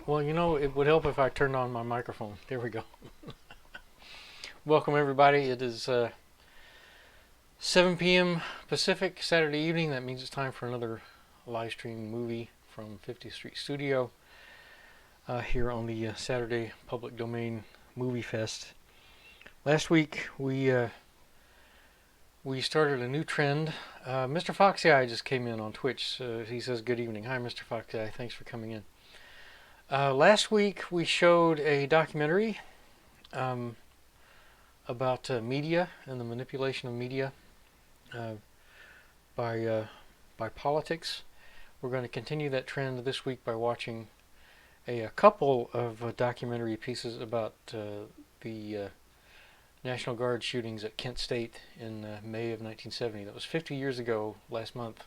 Well, it would help if I turned on my microphone. There we go. Welcome, everybody. It is 7 p.m. Pacific, Saturday evening. That means it's time for another live stream movie from 50th Street Studio here on the Saturday Public Domain Movie Fest. Last week, we started a new trend. Mr. Foxy Eye just came in on Twitch. He says, "Good evening." Hi, Mr. Foxy Eye. Thanks for coming in. Last week, we showed a documentary um, about media and the manipulation of media uh, by by politics. We're going to continue that trend this week by watching a couple of documentary pieces about the National Guard shootings at Kent State in May of 1970. That was 50 years ago last month.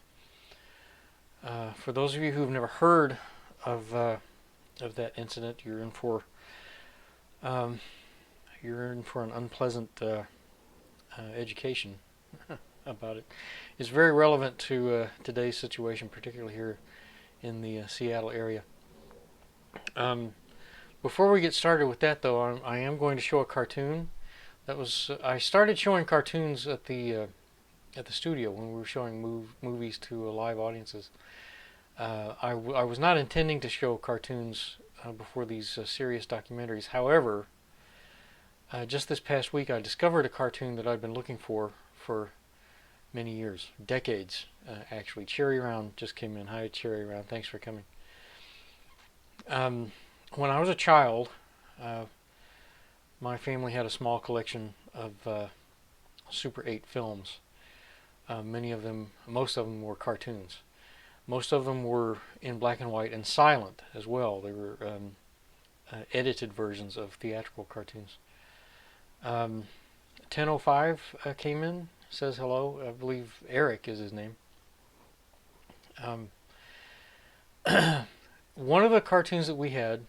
For those of you who've never heard of that incident, um, you're in for an unpleasant education about it. It's very relevant to today's situation, particularly here in the Seattle area. Um, Before we get started with that, though, I am going to show a cartoon. I started showing cartoons at the studio when we were showing movies to live audiences. I was not intending to show cartoons before these serious documentaries. However, just this past week, I discovered a cartoon that I've been looking for many years, decades, actually. Cherry Round just came in. Hi, Cherry Round. Thanks for coming. When I was a child, uh, my family had a small collection of Super 8 films. Most of them were cartoons. Most of them were in black and white and silent as well. They were edited versions of theatrical cartoons. 1005 came in, says hello. I believe Eric is his name. Um, One of the cartoons that we had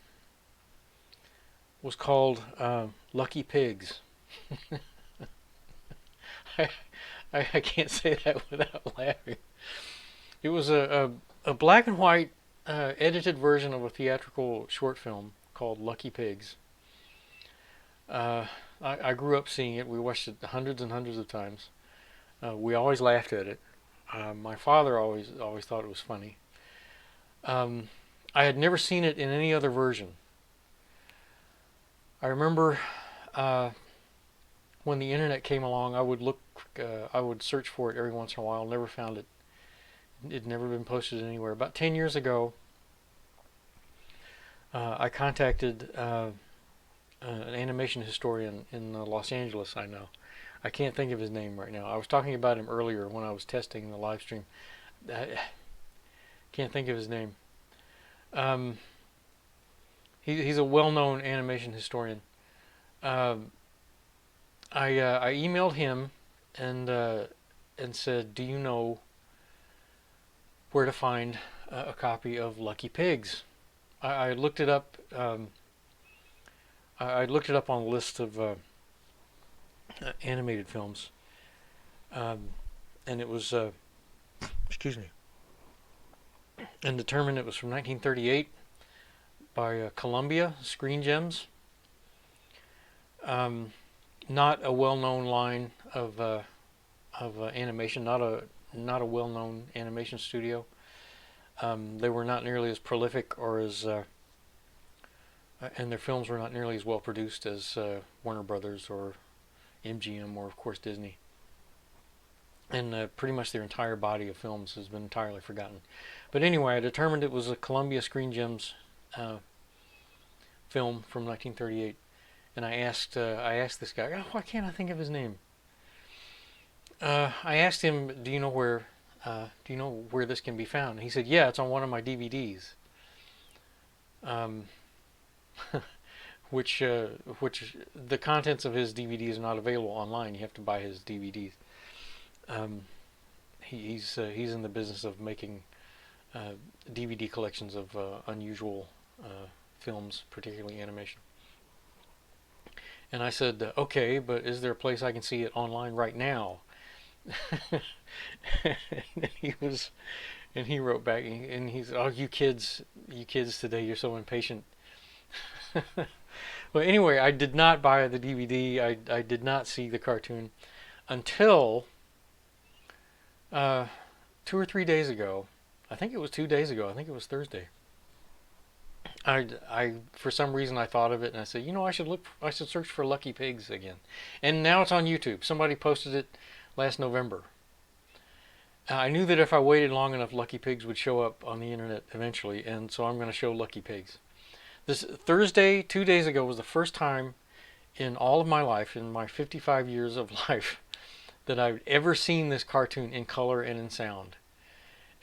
was called Lucky Pigs. I, I can't say that without laughing. It was a black and white edited version of a theatrical short film called Lucky Pigs. Uh, I grew up seeing it. We watched it hundreds and hundreds of times. We always laughed at it. My father always thought it was funny. Um, I had never seen it in any other version. I remember when the internet came along, I would search for it every once in a while. Never found it. It'd never been posted anywhere. About 10 years ago, I contacted an animation historian in Los Angeles. I know. I can't think of his name right now. I was talking about him earlier when I was testing the live stream. I can't think of his name. Um, he's a well-known animation historian. Um, I emailed him and said, "Do you know where to find a copy of Lucky Pigs?" I looked it up. I looked it up on a list of animated films, um, and it was excuse me, and determined it was from 1938 by Columbia Screen Gems. Um, Not a well-known line of animation. Not a well-known animation studio. They were not nearly as prolific and their films were not nearly as well produced as Warner Brothers or MGM or of course Disney. And pretty much their entire body of films has been entirely forgotten. But anyway, I determined it was a Columbia Screen Gems film from 1938, and I asked this guy, oh, why can't I think of his name? I asked him, do you know where this can be found? And he said, yeah, it's on one of my DVDs. Um, which the contents of his DVDs are not available online. You have to buy his DVDs. Um, he's in the business of making DVD collections of unusual films, particularly animation. And I said, okay, but is there a place I can see it online right now? and he was, and he wrote back, and he's, oh, you kids today, you're so impatient. Well, anyway, I did not buy the DVD. I did not see the cartoon until 2 or 3 days ago. I think it was 2 days ago. I think it was Thursday. For some reason I thought of it and I said, I should search for Lucky Pigs again. And now it's on YouTube. Somebody posted it last November. I knew that if I waited long enough, Lucky Pigs would show up on the internet eventually, and so I'm going to show Lucky Pigs. This Thursday, 2 days ago, was the first time in all of my life, in my 55 years of life, that I've ever seen this cartoon in color and in sound.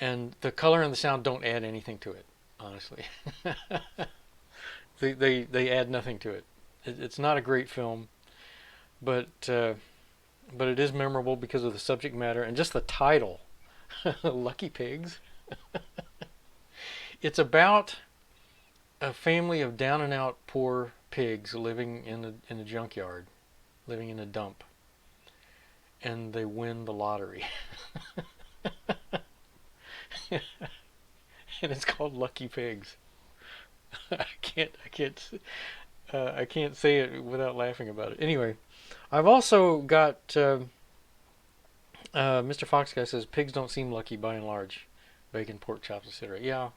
And the color and the sound don't add anything to it, honestly. They add nothing to it. It's not a great film, but it is memorable because of the subject matter and just the title, Lucky Pigs. It's about a family of down and out poor pigs living in a junkyard, living in a dump, and they win the lottery. And it's called Lucky Pigs. I can't say it without laughing about it. Anyway, I've also got Mr. Fox Guy says pigs don't seem lucky by and large, bacon, pork chops, etc. Yeah.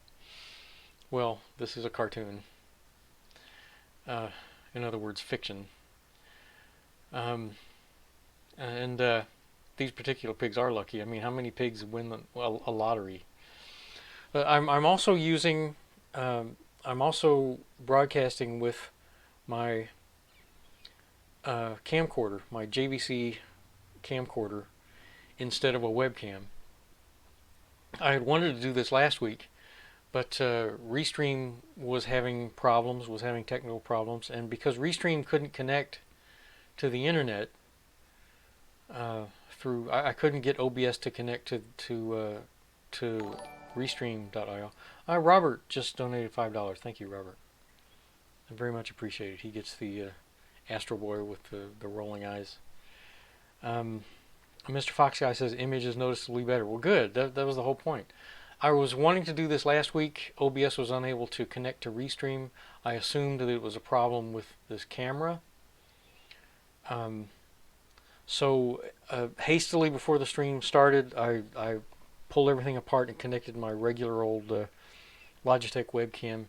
Well, this is a cartoon. In other words, fiction. Um, and these particular pigs are lucky. I mean, how many pigs win a lottery? I'm also using. I'm also broadcasting with my camcorder, my JVC camcorder, instead of a webcam. I had wanted to do this last week, but Restream was having problems, was having technical problems, and because Restream couldn't connect to the internet through, I couldn't get OBS to connect to Restream.io. Robert just donated $5. Thank you, Robert. I very much appreciate it. He gets the Astro Boy with the rolling eyes. Mr. Fox Guy says image is noticeably better. Well, good. That was the whole point. I was wanting to do this last week. OBS was unable to connect to Restream. I assumed that it was a problem with this camera. So hastily before the stream started, I pulled everything apart and connected my regular old Logitech webcam.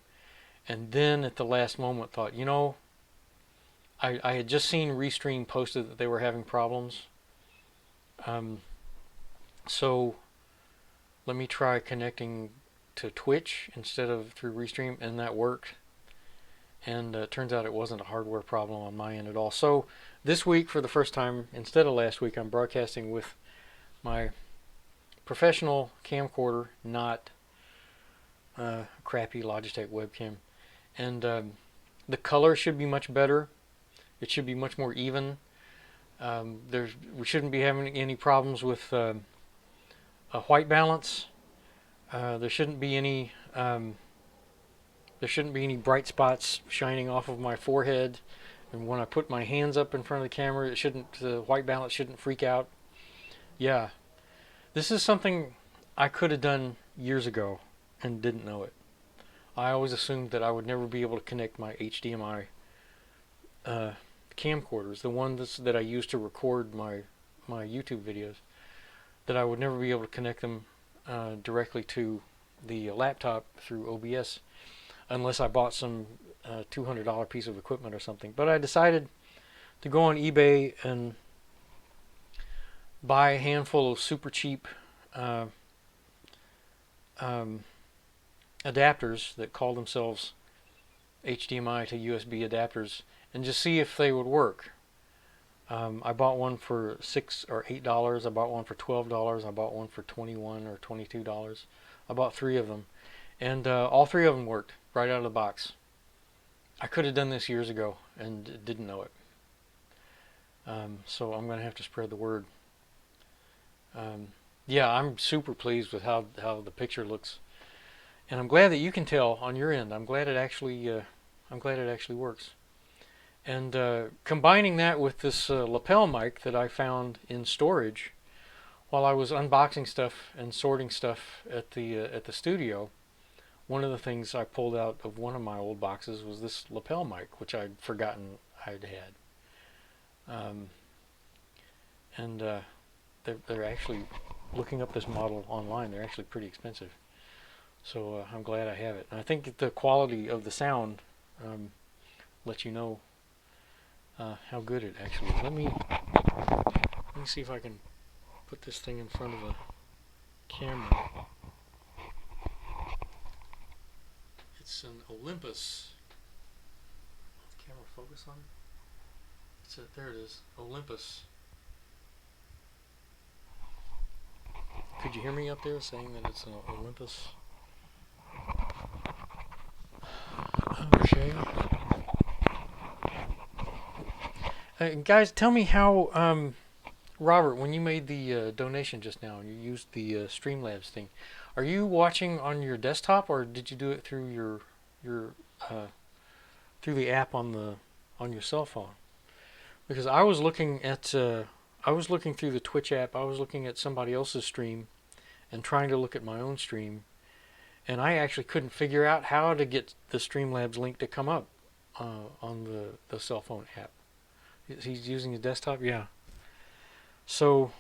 And then at the last moment thought, I had just seen Restream posted that they were having problems. So let me try connecting to Twitch instead of through Restream, and that worked. And it turns out it wasn't a hardware problem on my end at all. So this week, for the first time, instead of last week, I'm broadcasting with my professional camcorder, not crappy Logitech webcam. And the color should be much better. It should be much more even. We shouldn't be having any problems with a white balance. There shouldn't be any bright spots shining off of my forehead. And when I put my hands up in front of the camera, the white balance shouldn't freak out. Yeah, this is something I could have done years ago and didn't know it. I always assumed that I would never be able to connect my HDMI camcorders, the ones that I use to record my YouTube videos, that I would never be able to connect them directly to the laptop through OBS unless I bought some $200 piece of equipment or something. But I decided to go on eBay and buy a handful of super cheap adapters that call themselves HDMI to USB adapters, and just see if they would work. I bought one for $6 or $8. I bought one for $12. I bought one for $21 or $22. I bought 3 of them, and all 3 of them worked right out of the box. I could have done this years ago and didn't know it. So I'm going to have to spread the word. Yeah, I'm super pleased with how the picture looks, and I'm glad that you can tell on your end. I'm glad it actually works. And combining that with this lapel mic that I found in storage while I was unboxing stuff and sorting stuff at the studio, one of the things I pulled out of one of my old boxes was this lapel mic, which I'd forgotten I'd had. And they're actually, looking up this model online, they're actually pretty expensive. So I'm glad I have it. And I think the quality of the sound lets you know how good it actually is. Let me see if I can put this thing in front of a camera. It's an Olympus. Does the camera focus on it? There it is. Olympus. Could you hear me up there saying that it's an Olympus? Okay. Guys, tell me how, Robert, when you made the donation just now and you used the Streamlabs thing, are you watching on your desktop or did you do it through your through the app on your cell phone? Because I was looking through the Twitch app. I was looking at somebody else's stream and trying to look at my own stream, and I actually couldn't figure out how to get the Streamlabs link to come up on the cell phone app. He's using his desktop, yeah. So,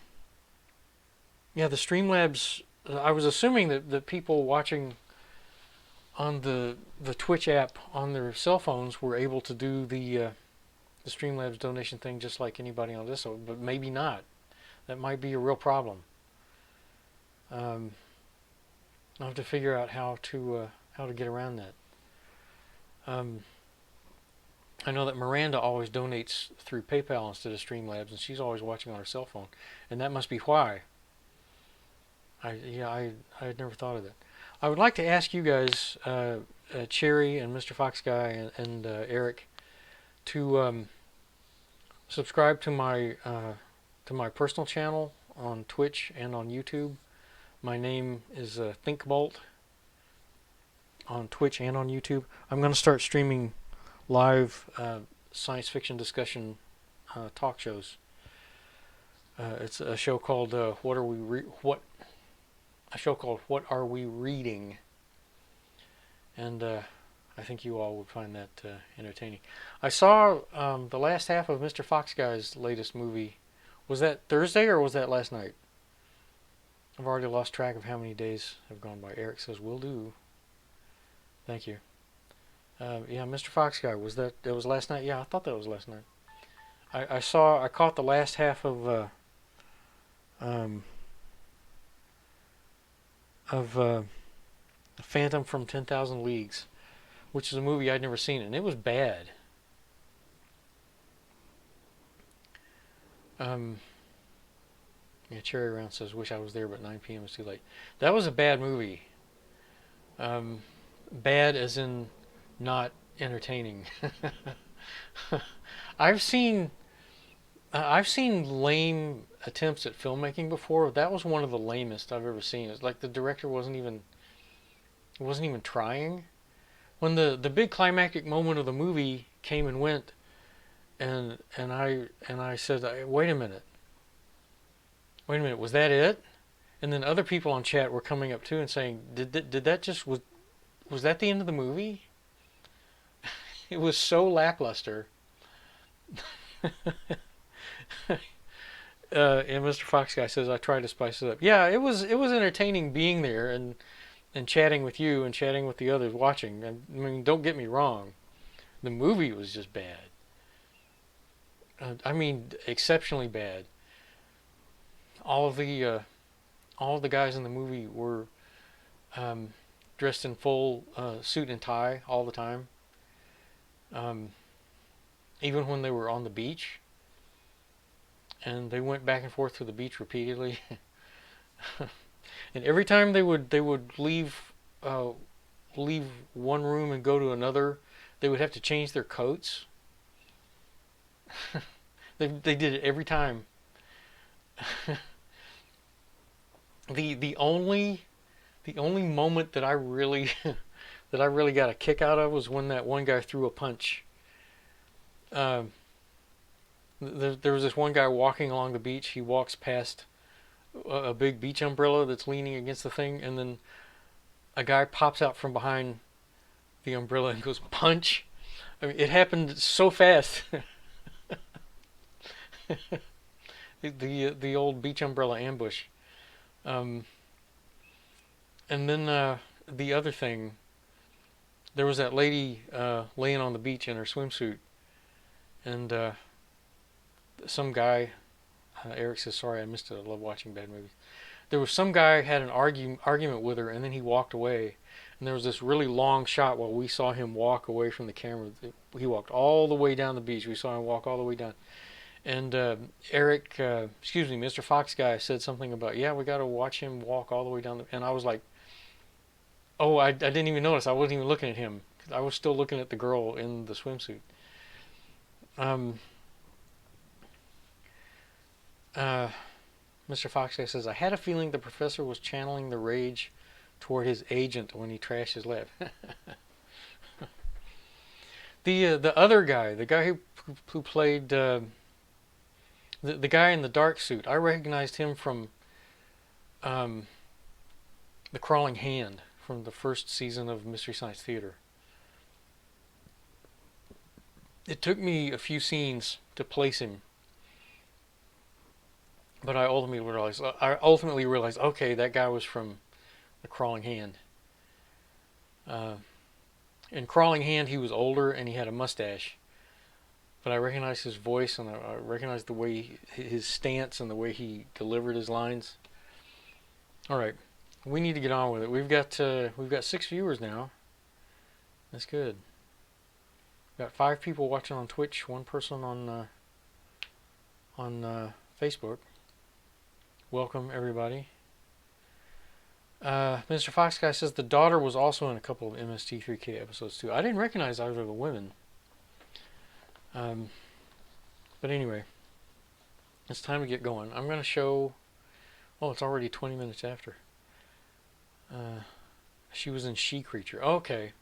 yeah, the Streamlabs. I was assuming that the people watching on the Twitch app on their cell phones were able to do the Streamlabs donation thing just like anybody on this, but maybe not. That might be a real problem. I'll have to figure out how to get around that. I know that Miranda always donates through PayPal instead of Streamlabs, and she's always watching on her cell phone, and that must be why. I had never thought of that. I would like to ask you guys, Cherry and Mr. Fox Guy and Eric, to subscribe to my personal channel on Twitch and on YouTube. My name is ThinkBolt on Twitch and on YouTube. I'm going to start streaming live science fiction discussion talk shows. It's a show called What Are We Reading? And I think you all would find that entertaining. I saw the last half of Mr. Fox Guy's latest movie. Was that Thursday or was that last night? I've already lost track of how many days have gone by. Eric says, "Will do." Thank you. Yeah, Mr. Fox Guy, was that was last night? Yeah, I thought that was last night. I caught the last half of Phantom from 10,000 Leagues, which is a movie I'd never seen, and it was bad. Yeah, Cherry Round says, "Wish I was there, but 9 p.m. is too late." That was a bad movie. Bad as in not entertaining. I've seen lame attempts at filmmaking before. That was one of the lamest I've ever seen. It's like the director wasn't even trying. When the big climactic moment of the movie came and went, and I said, wait a minute, was that it? And then other people on chat were coming up too and saying, did that just was that the end of the movie? It was so lackluster. And Mr. Fox Guy says, "I tried to spice it up." Yeah, it was entertaining being there and chatting with you and chatting with the others watching. I mean, don't get me wrong, the movie was just bad. I mean, exceptionally bad. All of the guys in the movie were dressed in full suit and tie all the time. Even when they were on the beach, and they went back and forth to the beach repeatedly. And every time they would leave one room and go to another, they would have to change their coats. They did it every time. The only moment that I really got a kick out of was when that one guy threw a punch. There was this one guy walking along the beach. He walks past a big beach umbrella that's leaning against the thing, and then a guy pops out from behind the umbrella and goes punch. I mean, it happened so fast. The old beach umbrella ambush. Um, and then the other thing, there was that lady laying on the beach in her swimsuit, and some guy. Eric says, "Sorry, I missed it. I love watching bad movies." There was some guy had an argument with her, and then he walked away. And there was this really long shot while we saw him walk away from the camera. He walked all the way down the beach. We saw him walk all the way down. And Eric, excuse me, Mr. Fox guy said something about, yeah, we got to watch him walk all the way down. And I was like, oh, I didn't even notice. I wasn't even looking at him. I was still looking at the girl in the swimsuit. Um, uh, Mr. Fox guy says, I had a feeling the professor was channeling the rage toward his agent when he trashed his lab. The other guy, the guy who played the guy in the dark suit, I recognized him from um, The Crawling Hand from the first season of Mystery Science Theater. It took me a few scenes to place him, but I ultimately realized, okay, that guy was from The Crawling Hand. Uh, in Crawling Hand, he was older and he had a mustache, but I recognized his voice and I recognized the way his stance and the way he delivered his lines. All right, we need to get on with it. We've got 6 viewers now. That's good. We've got 5 people watching on Twitch, 1 person on Facebook. Welcome everybody. Mr. Fox Guy says the daughter was also in a couple of MST3K episodes too. I didn't recognize either of the women. But anyway, it's time to get going. I'm going to show. Oh, it's already 20 minutes after. She was in She Creature. Okay,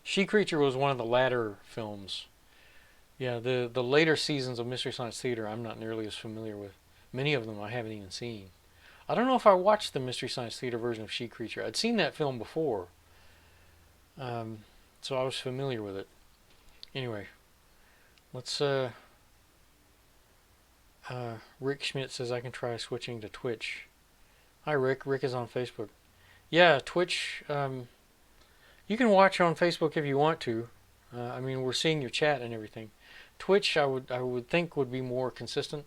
She Creature was one of the latter films. Yeah, the later seasons of Mystery Science Theater I'm not nearly as familiar with. Many of them I haven't even seen. I don't know if I watched the Mystery Science Theater version of She Creature. I'd seen that film before, so I was familiar with it. Anyway, let's. Rick Schmidt says I can try switching to Twitch. Hi, Rick. Rick is on Facebook. Yeah, Twitch. You can watch on Facebook if you want to. I mean, we're seeing your chat and everything. Twitch, I would think would be more consistent.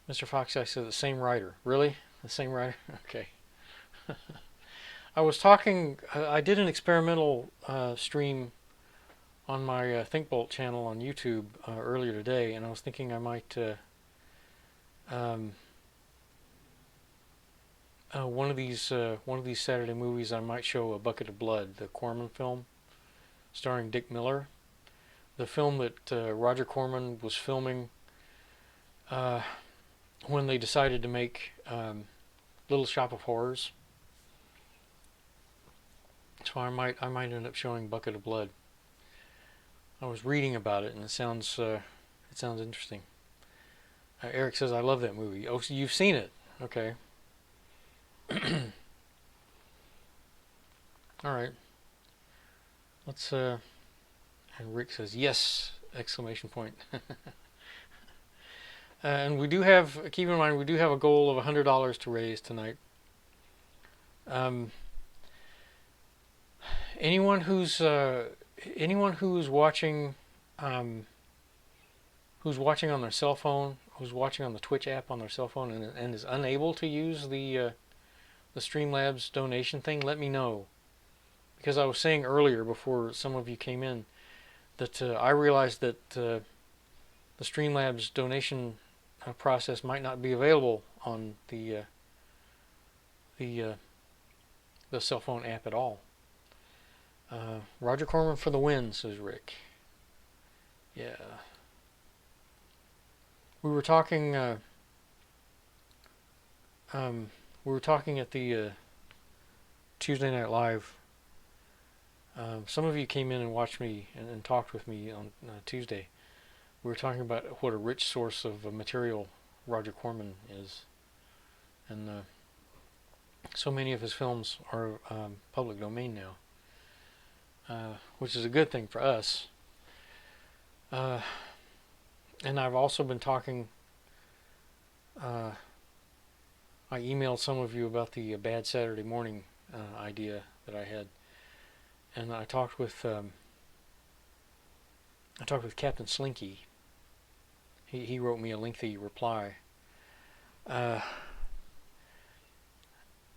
Mr. Fox, I said the same writer. Really? The same writer? Okay. I was talking. I did an experimental stream on my ThinkBolt channel on YouTube earlier today, and I was thinking I might one of these Saturday movies. I might show A Bucket of Blood, the Corman film, starring Dick Miller, the film that Roger Corman was filming when they decided to make Little Shop of Horrors. So I might end up showing Bucket of Blood. I was reading about it and it sounds interesting. Eric says I love that movie. Oh, so you've seen it? Okay. All right. Let's and Rick says yes! Exclamation point. And we do have, keep in mind, we do have a goal of $100 to raise tonight. Anyone who's watching, who's watching on their cell phone, who's watching on the Twitch app on their cell phone, and is unable to use the Streamlabs donation thing, let me know. Because I was saying earlier, before some of you came in, that I realized that the Streamlabs donation process might not be available on the cell phone app at all. Roger Corman for the win, says Rick. Yeah. We were talking. We were talking at the Tuesday Night Live. Some of you came in and watched me and talked with me on Tuesday. We were talking about what a rich source of material Roger Corman is, and So many of his films are public domain now, which is a good thing for us. Uh, and I've also been talking. Uh, I emailed some of you about the Bad Saturday Morning idea that I had, and I talked with Captain Slinky. He wrote me a lengthy reply. Uh,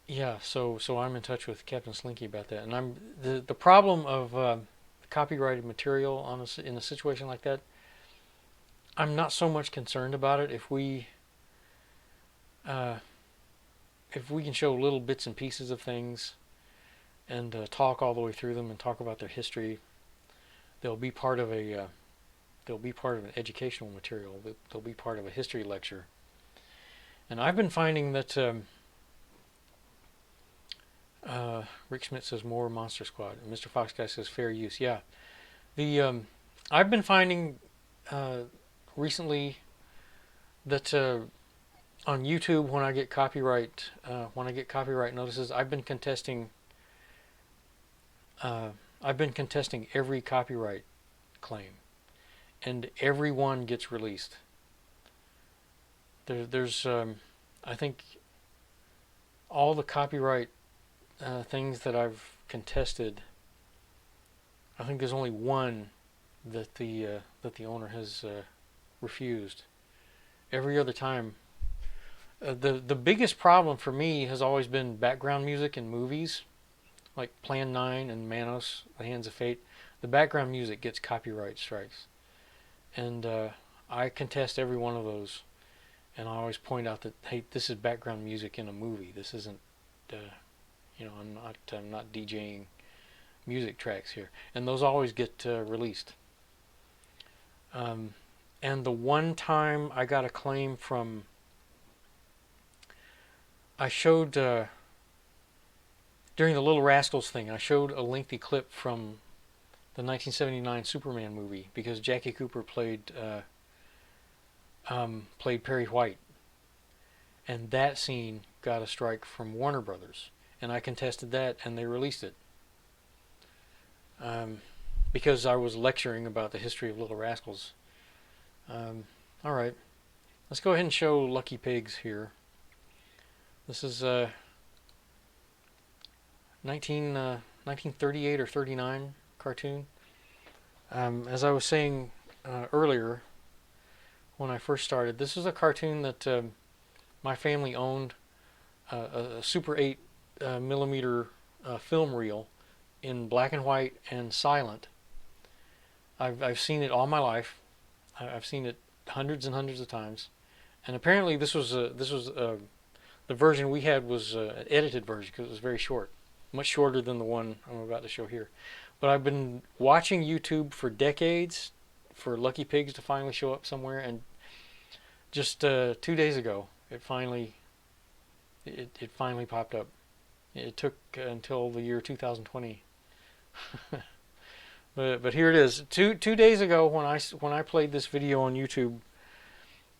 yeah, so I'm in touch with Captain Slinky about that, and the problem of copyrighted material in a situation like that. I'm not so much concerned about it uh, if we can show little bits and pieces of things and talk all the way through them and talk about their history. They'll be part of they'll be part of an educational material. They'll be part of a history lecture. And I've been finding that Rick Schmidt says more Monster Squad, and Mr. Fox Guy says fair use. Yeah, the I've been finding uh, recently that on YouTube when I get copyright notices, uh, I've been contesting every copyright claim, and every one gets released. There's I think all the copyright things that I've contested. I think there's only one that the owner has refused. Every other time, the biggest problem for me has always been background music in movies, like Plan 9 and Manos: The Hands of Fate. The background music gets copyright strikes, and I contest every one of those. And I always point out that, hey, this is background music in a movie. This isn't, I'm not DJing music tracks here, and those always get released. Um, and the one time I got a claim from, I showed during the Little Rascals thing, I showed a lengthy clip from the 1979 Superman movie because Jackie Cooper played Perry White, and that scene got a strike from Warner Brothers, and I contested that, and they released it. Um, because I was lecturing about the history of Little Rascals. All right, let's go ahead and show Lucky Pigs here. This is 1938 or 39 cartoon. As I was saying earlier, when I first started, this is a cartoon that my family owned a Super 8 millimeter film reel in black and white and silent. I've seen it all my life. I've seen it hundreds and hundreds of times, and apparently this was the version we had was an edited version because it was very short, much shorter than the one I'm about to show here. But I've been watching YouTube for decades for Lucky Pigs to finally show up somewhere, and just 2 days ago it finally popped up. It took until the year 2020. But here it is. 2 days ago when I played this video on YouTube,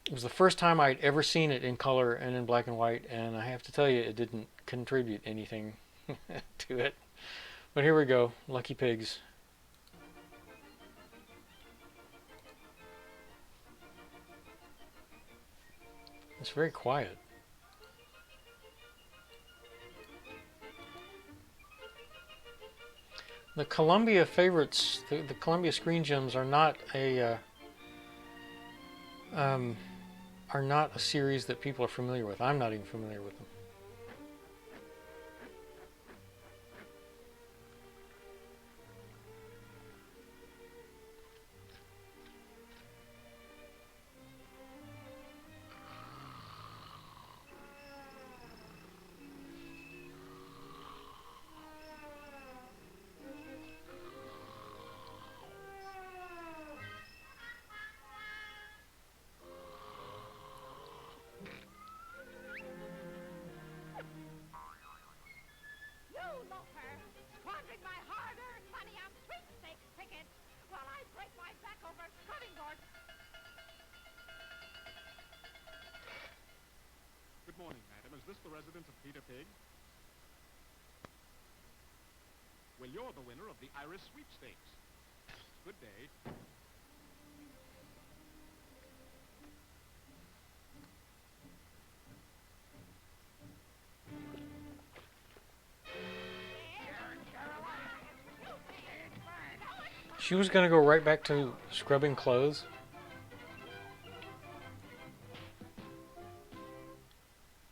it was the first time I'd ever seen it in color and in black and white, and I have to tell you, it didn't contribute anything to it. But here we go, Lucky Pigs. It's very quiet. The Columbia favorites, the Columbia Screen Gems um, are not a series that people are familiar with. I'm not even familiar with them. Good morning, madam. Is this the residence of Peter Pig? you're the winner of the Iris Sweepstakes. Good day. She was going to go right back to scrubbing clothes.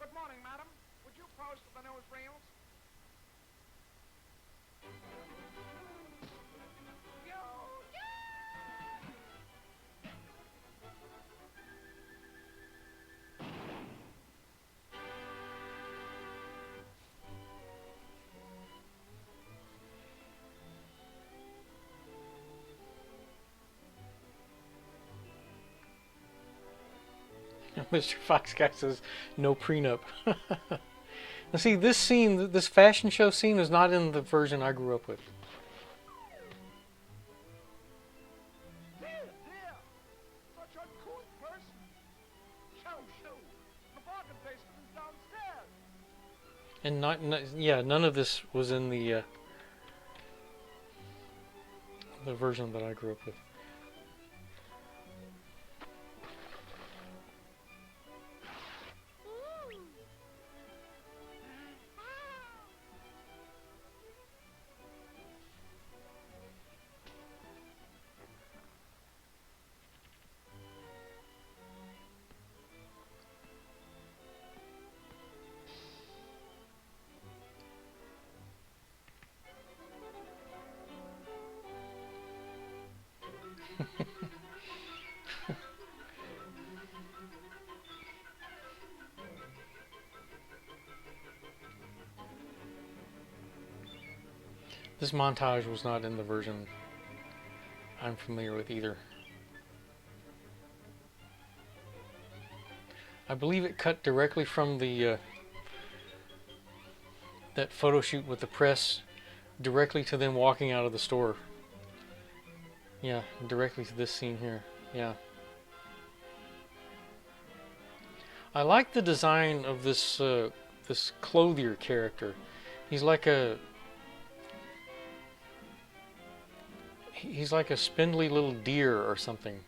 Good morning, madam. Would you post the newsreels? Mr. Fox guy says no prenup. Now see, this scene, this fashion show scene is not in the version I grew up with. Dear, dear. Such uncouth person. Shoo, shoo. The bargain basement is downstairs. And yeah, none of this was in the version that I grew up with. This montage was not in the version I'm familiar with either. I believe it cut directly from the that photo shoot with the press directly to them walking out of the store. Yeah, directly to this scene here. Yeah. I like the design of this this clothier character. He's like a spindly little deer or something.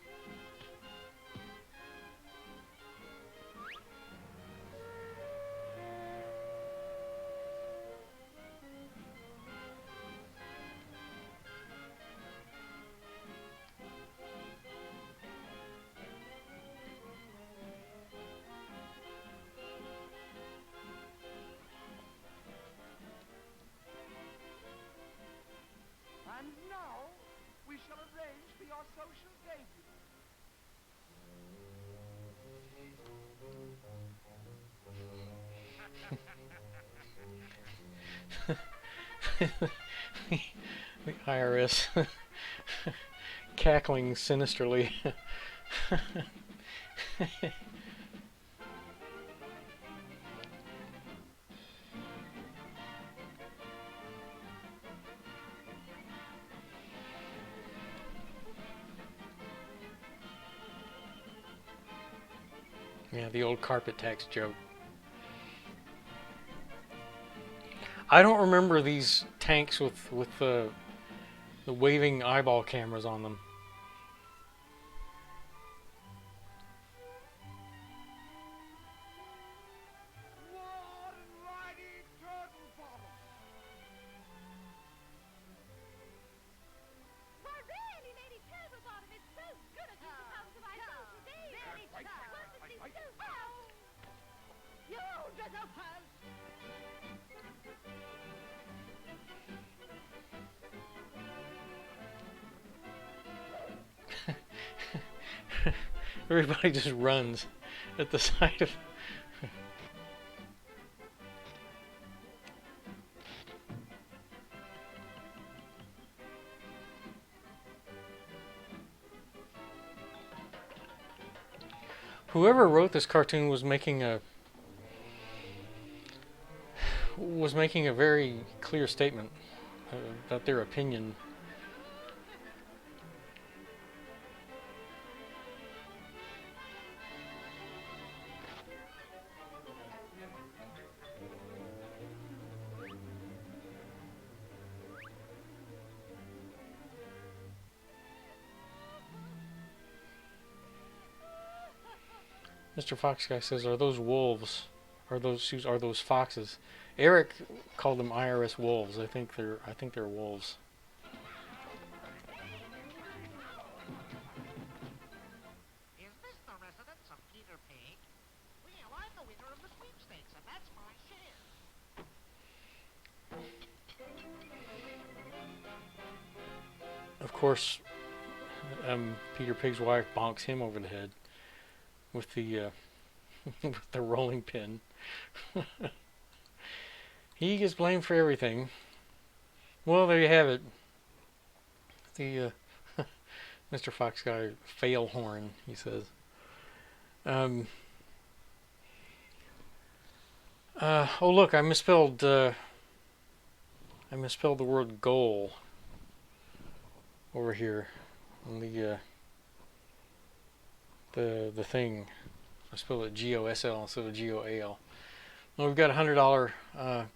And now, we shall arrange for your social debut. The IRS cackling sinisterly. Yeah, the old carpet tax joke. I don't remember these tanks with the waving eyeball cameras on them. One-righty turtle bottom. Why, really, Lady Turtlebottom, it's so good of you to come to my social day. Really, Wait, Turtle, wait, it's wait. so well. You disappose. Everybody just runs at the sight of. Whoever wrote this cartoon was making a very clear statement about their opinion. Mr. Fox Guy says, "Are those wolves? Are those foxes?" Eric called them IRS wolves. I think they're wolves. Is this the residence of Peter Pig? Well, I'm the winner of the sweepstakes, and that's my share. Of course, Peter Pig's wife bonks him over the head with the with the rolling pin. He gets blamed for everything. Well, there you have it. The Mr. Fox Guy fail horn, he says. Oh look, I misspelled the word goal over here on the thing. I spelled it GOSL instead of GOAL. Well, we've got a $100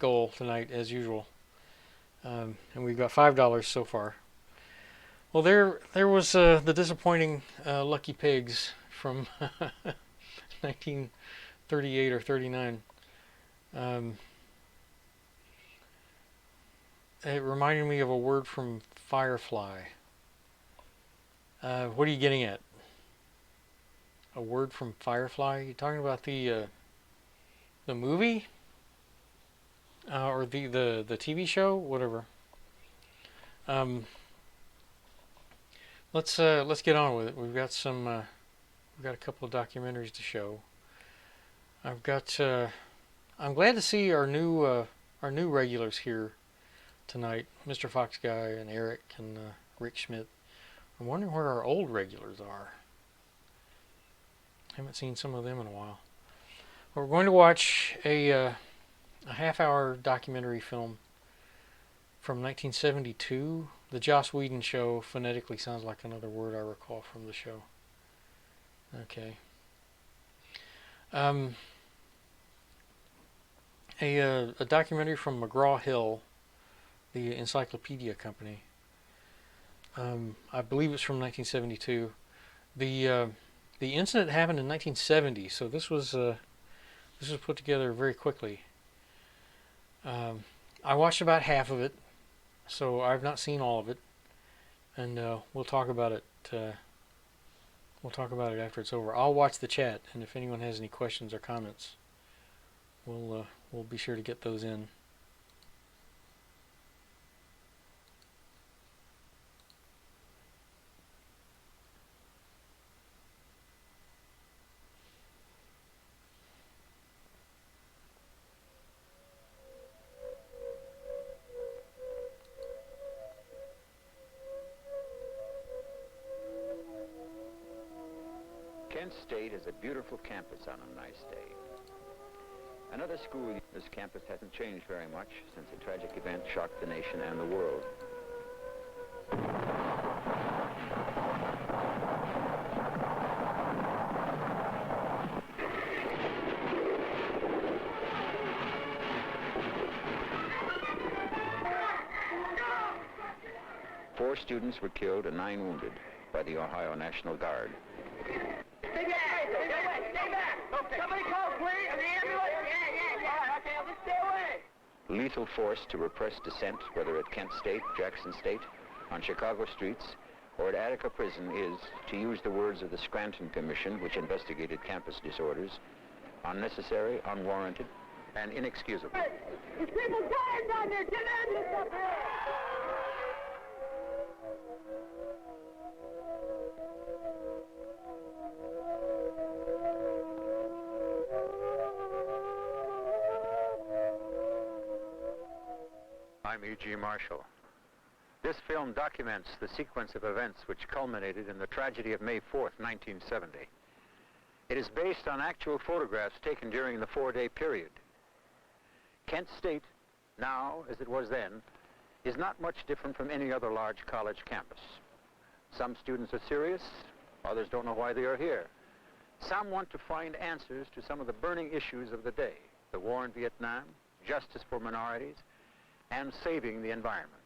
goal tonight as usual, and we've got $5 so far. Well, there was the disappointing Lucky Pigs from 1938 or 39. It reminded me of a word from Firefly. What are you getting at? A word from Firefly? You talking about the movie? Or the TV show? Whatever. Let's get on with it. We've got a couple of documentaries to show. I'm glad to see our new regulars here tonight, Mr. Fox Guy and Eric and Rick Schmidt. I'm wondering where our old regulars are. Haven't seen some of them in a while. We're going to watch a half-hour documentary film from 1972. The Joss Whedon show phonetically sounds like another word I recall from the show. Okay. A documentary from McGraw-Hill, the encyclopedia company. I believe it's from 1972. The incident happened in 1970, so this was put together very quickly. I watched about half of it, so I've not seen all of it, and we'll talk about it. We'll talk about it after it's over. I'll watch the chat, and if anyone has any questions or comments, we'll be sure to get those in. Kent State is a beautiful campus on a nice day. Another school, this campus hasn't changed very much since a tragic event shocked the nation and the world. Four students were killed and 9 wounded by the Ohio National Guard. Stay back! Somebody call, please! The ambulance? Yeah. All right, okay, I'll just stay away. Lethal force to repress dissent, whether at Kent State, Jackson State, on Chicago streets, or at Attica Prison is, to use the words of the Scranton Commission, which investigated campus disorders, unnecessary, unwarranted, and inexcusable. There's people dying down there! Get an ambulance up here! I'm E.G. Marshall. This film documents the sequence of events which culminated in the tragedy of May 4th, 1970. It is based on actual photographs taken during the 4-day period. Kent State, now as it was then, is not much different from any other large college campus. Some students are serious, others don't know why they are here. Some want to find answers to some of the burning issues of the day: the war in Vietnam, justice for minorities, and saving the environment.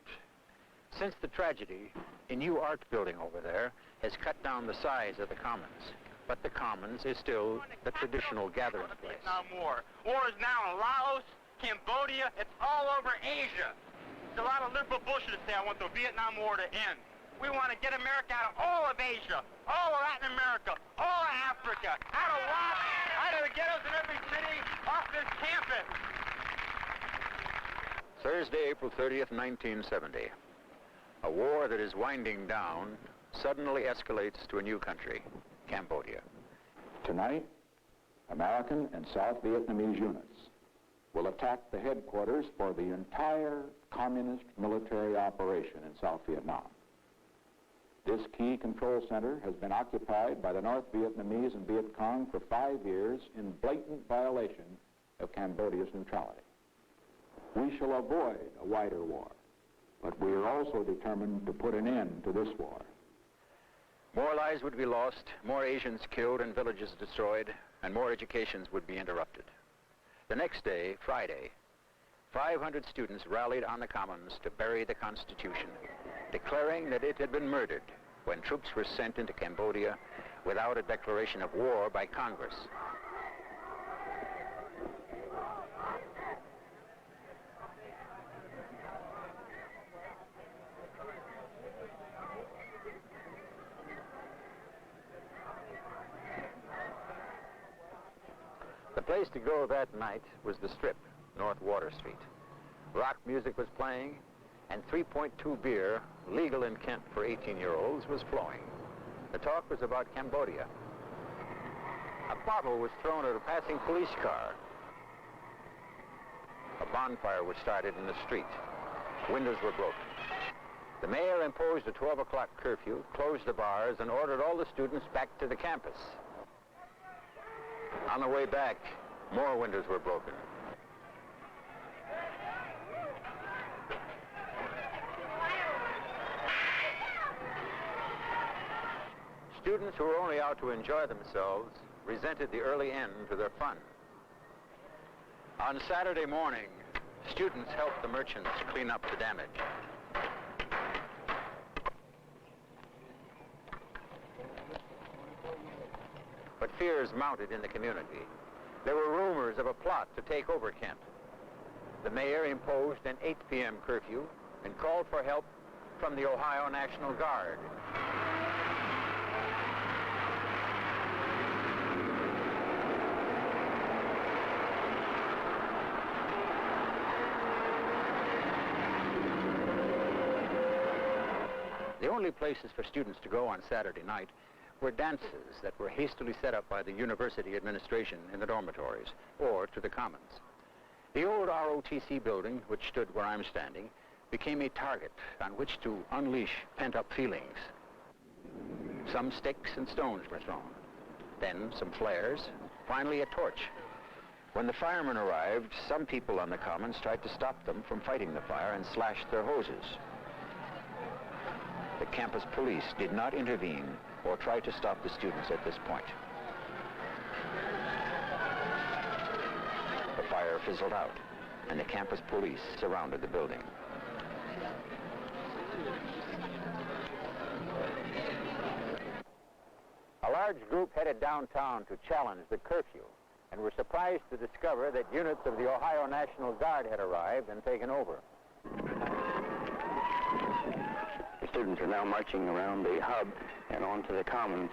Since the tragedy, a new art building over there has cut down the size of the commons. But the Commons is still the traditional gathering place. Vietnam War. War is now in Laos, Cambodia, it's all over Asia. There's a lot of liberal bullshit to say I want the Vietnam War to end. We want to get America out of all of Asia, all of Latin America, all of Africa, out of WAP, out of the ghettos in every city, off this campus. Thursday, April 30th, 1970. A war that is winding down suddenly escalates to a new country, Cambodia. Tonight, American and South Vietnamese units will attack the headquarters for the entire communist military operation in South Vietnam. This key control center has been occupied by the North Vietnamese and Viet Cong for 5 years in blatant violation of Cambodia's neutrality. We shall avoid a wider war, but we are also determined to put an end to this war. More lives would be lost, more Asians killed and villages destroyed, and more educations would be interrupted. The next day, Friday, 500 students rallied on the Commons to bury the Constitution, declaring that it had been murdered when troops were sent into Cambodia without a declaration of war by Congress. The place to go that night was the Strip, North Water Street. Rock music was playing, and 3.2 beer, legal in Kent for 18-year-olds, was flowing. The talk was about Cambodia. A bottle was thrown at a passing police car. A bonfire was started in the street. Windows were broken. The mayor imposed a 12 o'clock curfew, closed the bars, and ordered all the students back to the campus. On the way back, more windows were broken. Students who were only out to enjoy themselves resented the early end to their fun. On Saturday morning, students helped the merchants clean up the damage. But fears mounted in the community. There were rumors of a plot to take over Kent. The mayor imposed an 8 p.m. curfew and called for help from the Ohio National Guard. The only places for students to go on Saturday night were dances that were hastily set up by the university administration in the dormitories or to the Commons. The old ROTC building, which stood where I'm standing, became a target on which to unleash pent-up feelings. Some sticks and stones were thrown, then some flares, finally a torch. When the firemen arrived, some people on the Commons tried to stop them from fighting the fire and slashed their hoses. The campus police did not intervene or try to stop the students at this point. The fire fizzled out, and the campus police surrounded the building. A large group headed downtown to challenge the curfew and were surprised to discover that units of the Ohio National Guard had arrived and taken over. The students are now marching around the hub and onto the Commons.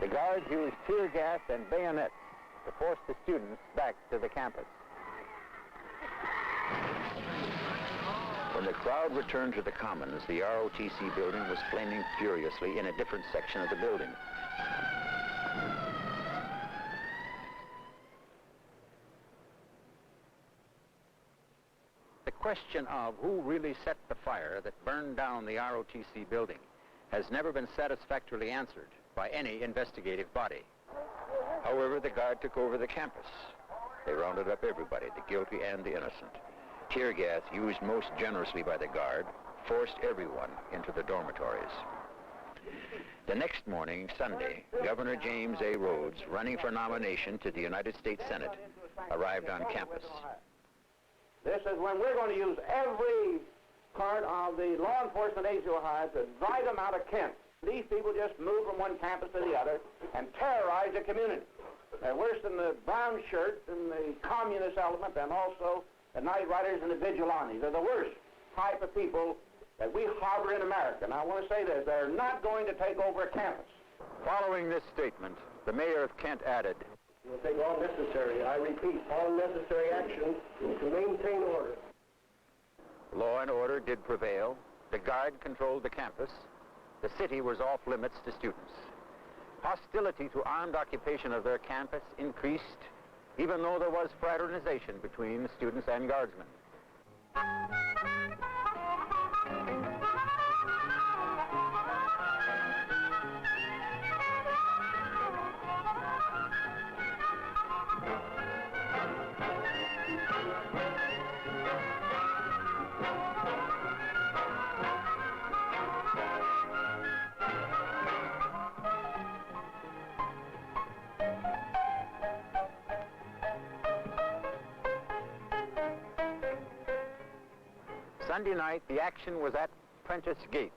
The guards used tear gas and bayonets to force the students back to the campus. When the crowd returned to the Commons, the ROTC building was flaming furiously in a different section of the building. The question of who really set the fire that burned down the ROTC building has never been satisfactorily answered by any investigative body. However, the Guard took over the campus. They rounded up everybody, the guilty and the innocent. Tear gas, used most generously by the Guard, forced everyone into the dormitories. The next morning, Sunday, Governor James A. Rhodes, running for nomination to the United States Senate, arrived on campus. This is when we're going to use every part of the law enforcement agency will have to drive them out of Kent. These people just move from one campus to the other and terrorize the community. They're worse than the brown shirts and the communist element, and also the night riders and the vigilantes. They're the worst type of people that we harbor in America. And I want to say this, they're not going to take over a campus. Following this statement, the mayor of Kent added, We'll take all necessary, I repeat, all necessary action to maintain order. law and order did prevail. The guard controlled the campus. The city was off limits to students. Hostility to armed occupation of their campus increased, even though there was fraternization between students and guardsmen. Sunday night, the action was at Prentice Gate.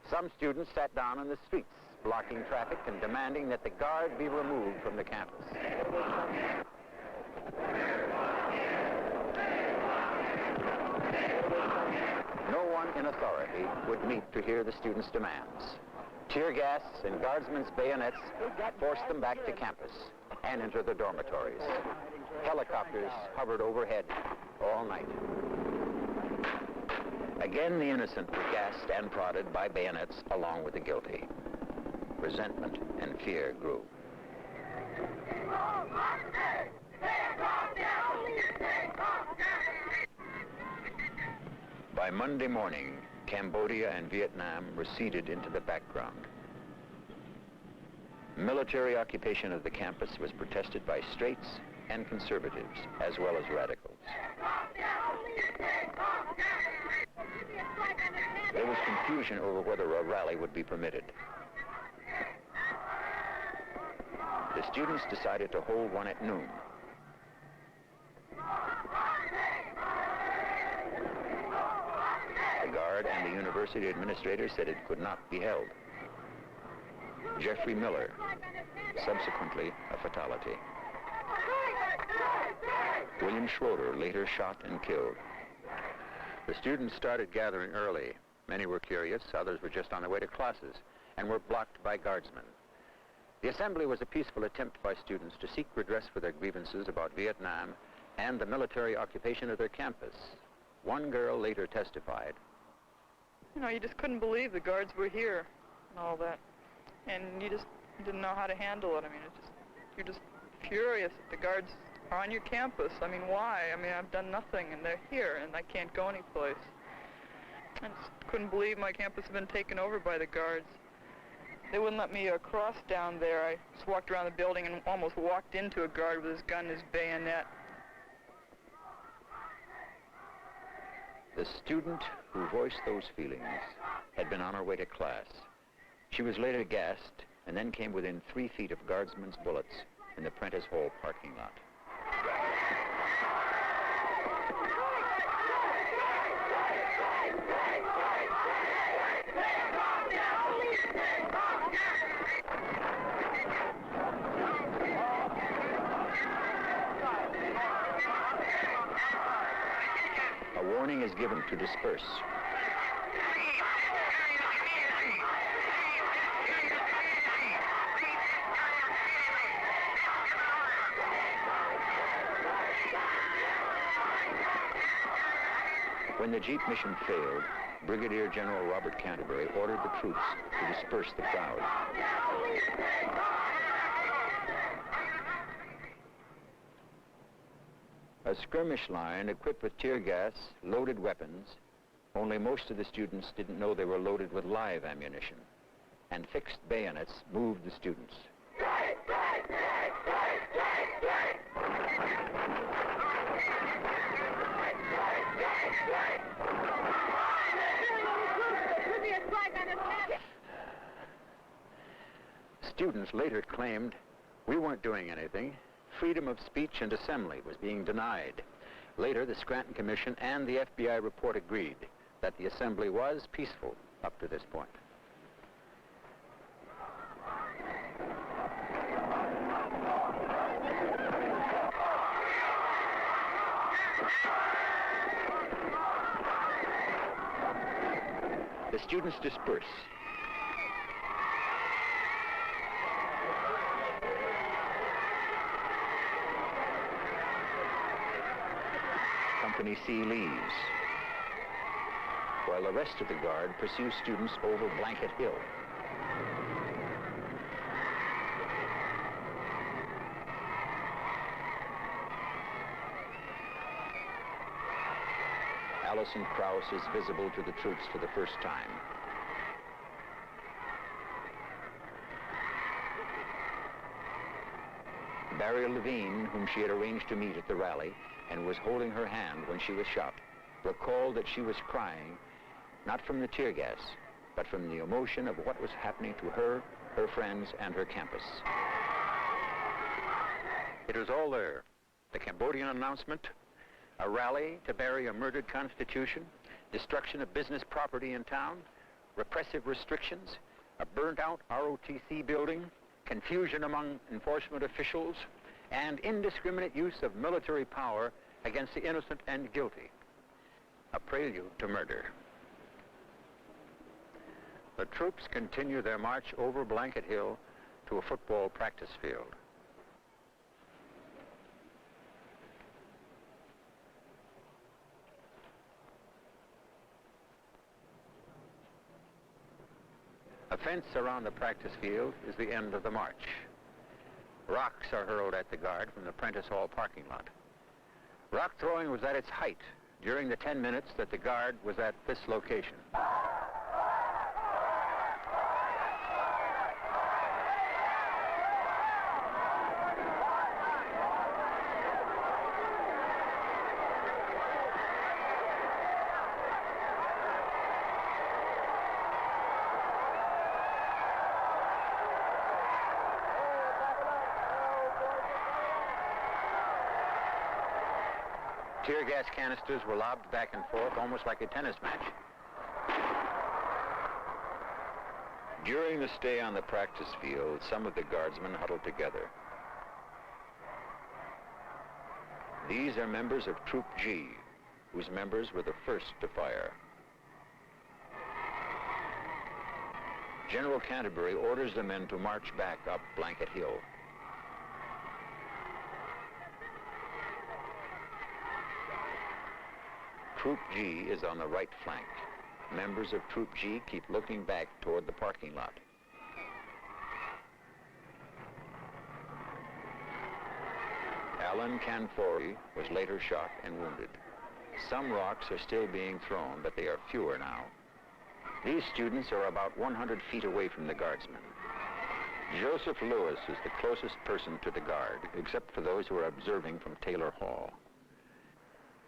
Some students sat down in the streets, blocking traffic and demanding that the guard be removed from the campus. No one in authority would meet to hear the students' demands. Tear gas and guardsmen's bayonets forced them back to campus and into the dormitories. Helicopters hovered overhead all night. Again, the innocent were gassed and prodded by bayonets along with the guilty. Resentment and fear grew. By Monday morning, Cambodia and Vietnam receded into the background. Military occupation of the campus was protested by straights and conservatives, as well as radicals. There was confusion over whether a rally would be permitted. The students decided to hold one at noon. The guard and the university administrator said it could not be held. Jeffrey Miller, subsequently a fatality. William Schroeder, later shot and killed. The students started gathering early. Many were curious, others were just on their way to classes, and were blocked by guardsmen. The assembly was a peaceful attempt by students to seek redress for their grievances about Vietnam and the military occupation of their campus. One girl later testified. You know, you just couldn't believe the guards were here and all that. And you just didn't know how to handle it. I mean, you're just furious that the guards are on your campus. I mean, why? I mean, I've done nothing, and they're here, and I can't go anyplace. I just couldn't believe my campus had been taken over by the guards. They wouldn't let me cross down there. I just walked around the building and almost walked into a guard with his gun and his bayonet. The student who voiced those feelings had been on her way to class. She was later gassed and then came within 3 feet of guardsmen's bullets in the Prentice Hall parking lot. A warning is given to disperse. When the Jeep mission failed, Brigadier General Robert Canterbury ordered the troops to disperse the crowd. A skirmish line equipped with tear gas, loaded weapons, only most of the students didn't know they were loaded with live ammunition, and fixed bayonets moved the students. Students later claimed we weren't doing anything. Freedom of speech and assembly was being denied. Later, the Scranton Commission and the FBI report agreed that the assembly was peaceful up to this point. The students disperse. Company C leaves, while the rest of the guard pursues students over Blanket Hill. Allison Krauss is visible to the troops for the first time. Barry Levine, whom she had arranged to meet at the rally and was holding her hand when she was shot, recalled that she was crying, not from the tear gas, but from the emotion of what was happening to her, her friends, and her campus. It was all there. The Cambodian announcement, a rally to bury a murdered constitution, destruction of business property in town, repressive restrictions, a burnt-out ROTC building, confusion among enforcement officials, and indiscriminate use of military power against the innocent and guilty. A prelude to murder. The troops continue their march over Blanket Hill to a football practice field. A fence around the practice field is the end of the march. Rocks are hurled at the guard from the Prentice Hall parking lot. Rock throwing was at its height during the 10 minutes that the guard was at this location. Tear gas canisters were lobbed back and forth, almost like a tennis match. During the stay on the practice field, some of the guardsmen huddled together. These are members of Troop G, whose members were the first to fire. General Canterbury orders the men to march back up Blanket Hill. Troop G is on the right flank. Members of Troop G keep looking back toward the parking lot. Alan Canfori was later shot and wounded. Some rocks are still being thrown, but they are fewer now. These students are about 100 feet away from the guardsmen. Joseph Lewis is the closest person to the guard, except for those who are observing from Taylor Hall.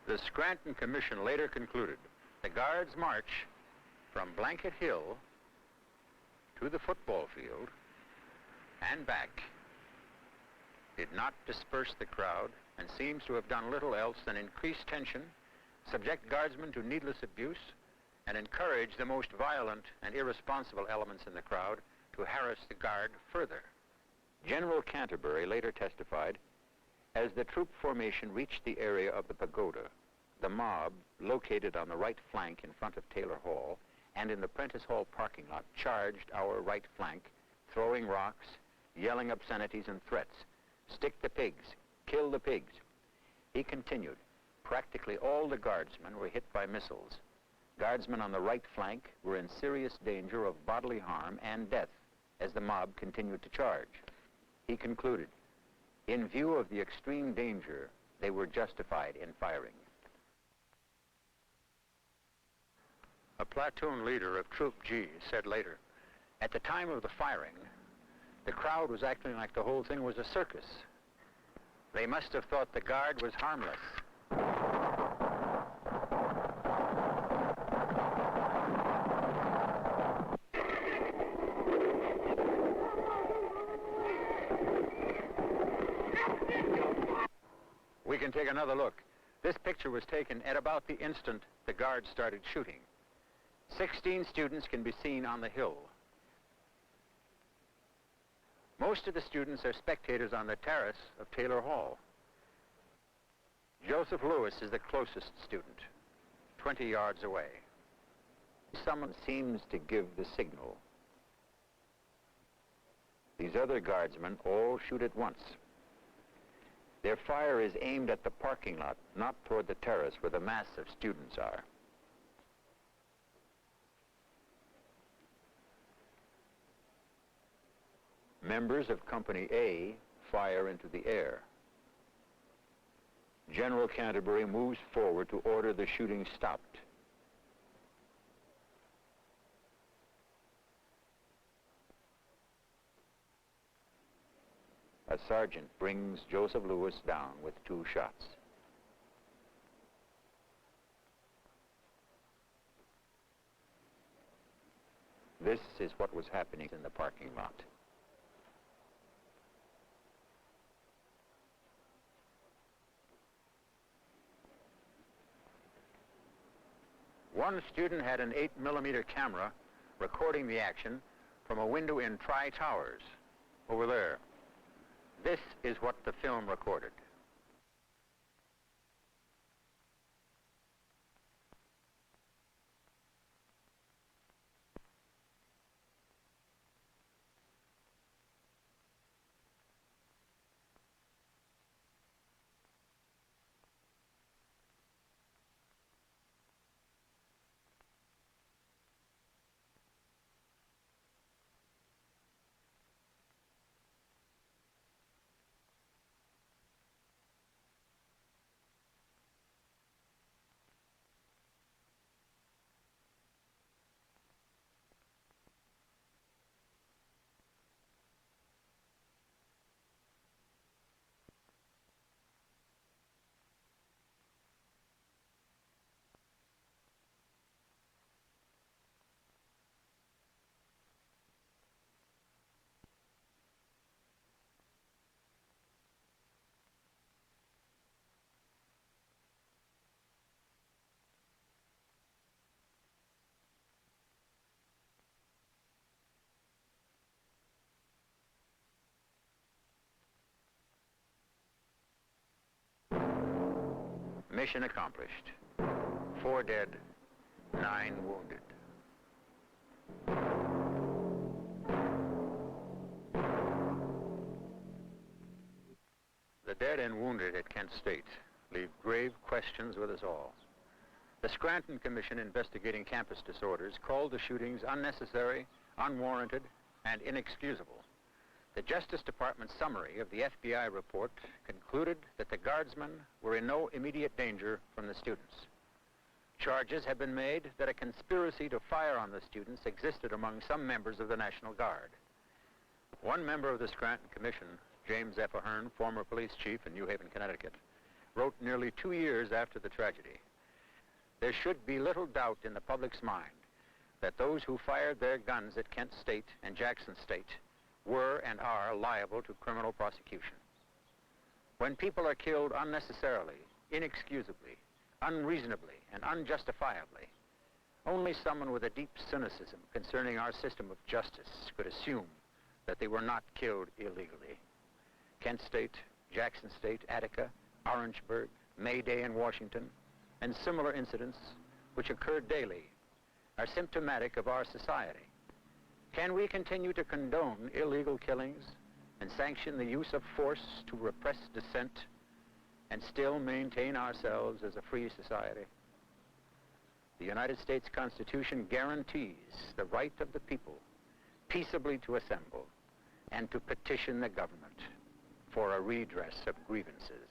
The Scranton Commission later concluded the guards' march from Blanket Hill to the football field and back did not disperse the crowd and seems to have done little else than increase tension, subject guardsmen to needless abuse, and encourage the most violent and irresponsible elements in the crowd to harass the guard further. General Canterbury later testified, as the troop formation reached the area of the pagoda, the mob, located on the right flank in front of Taylor Hall and in the Prentice Hall parking lot, charged our right flank, throwing rocks, yelling obscenities and threats. Stick the pigs, kill the pigs. He continued, practically all the guardsmen were hit by missiles. Guardsmen on the right flank were in serious danger of bodily harm and death as the mob continued to charge. He concluded, in view of the extreme danger, they were justified in firing. A platoon leader of Troop G said later, at the time of the firing, the crowd was acting like the whole thing was a circus. They must have thought the guard was harmless. We can take another look. This This picture was taken at about the instant the guards started shooting. 16 students can be seen on the hill. Most of the students are spectators on the terrace of Taylor Hall. Joseph Lewis is the closest student, 20 yards away. Someone seems to give the signal. These other guardsmen all shoot at once. Their fire is aimed at the parking lot, not toward the terrace where the mass of students are. Members of Company A fire into the air. General Canterbury moves forward to order the shooting stopped. A sergeant brings Joseph Lewis down with 2 shots. This is what was happening in the parking lot. One student had an 8mm camera recording the action from a window in Tri-Towers, over there. This is what the film recorded. Mission accomplished. 4 dead, 9 wounded. The dead and wounded at Kent State leave grave questions with us all. The Scranton Commission investigating campus disorders called the shootings unnecessary, unwarranted, and inexcusable. The Justice Department's summary of the FBI report concluded that the guardsmen were in no immediate danger from the students. Charges have been made that a conspiracy to fire on the students existed among some members of the National Guard. One member of the Scranton Commission, James F. Ahern, former police chief in New Haven, Connecticut, wrote nearly 2 years after the tragedy, "There should be little doubt in the public's mind that those who fired their guns at Kent State and Jackson State were and are liable to criminal prosecution. When people are killed unnecessarily, inexcusably, unreasonably, and unjustifiably, only someone with a deep cynicism concerning our system of justice could assume that they were not killed illegally. Kent State, Jackson State, Attica, Orangeburg, May Day in Washington, and similar incidents which occur daily are symptomatic of our society. Can we continue to condone illegal killings and sanction the use of force to repress dissent and still maintain ourselves as a free society? The United States Constitution guarantees the right of the people peaceably to assemble and to petition the government for a redress of grievances.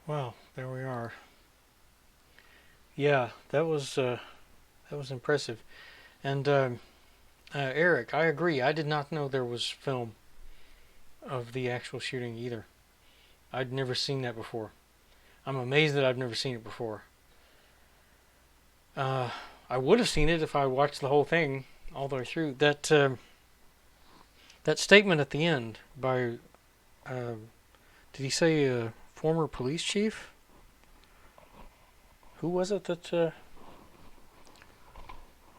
Well, there we are. Yeah, that was impressive. And Eric, I agree. I did not know there was film of the actual shooting either. I'd never seen that before. I'm amazed that I've never seen it before. I would have seen it if I watched the whole thing all the way through. That statement at the end by, did he say a former police chief? Who was it that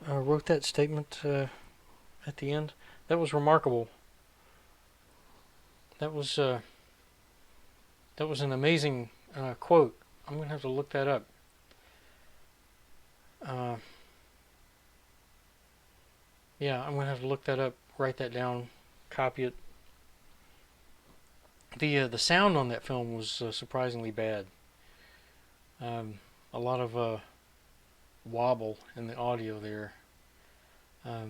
wrote that statement at the end? That was remarkable. That was an amazing quote. I'm going to have to look that up. Yeah, I'm going to have to look that up, write that down, copy it. The sound on that film was surprisingly bad. A lot of wobble in the audio there. But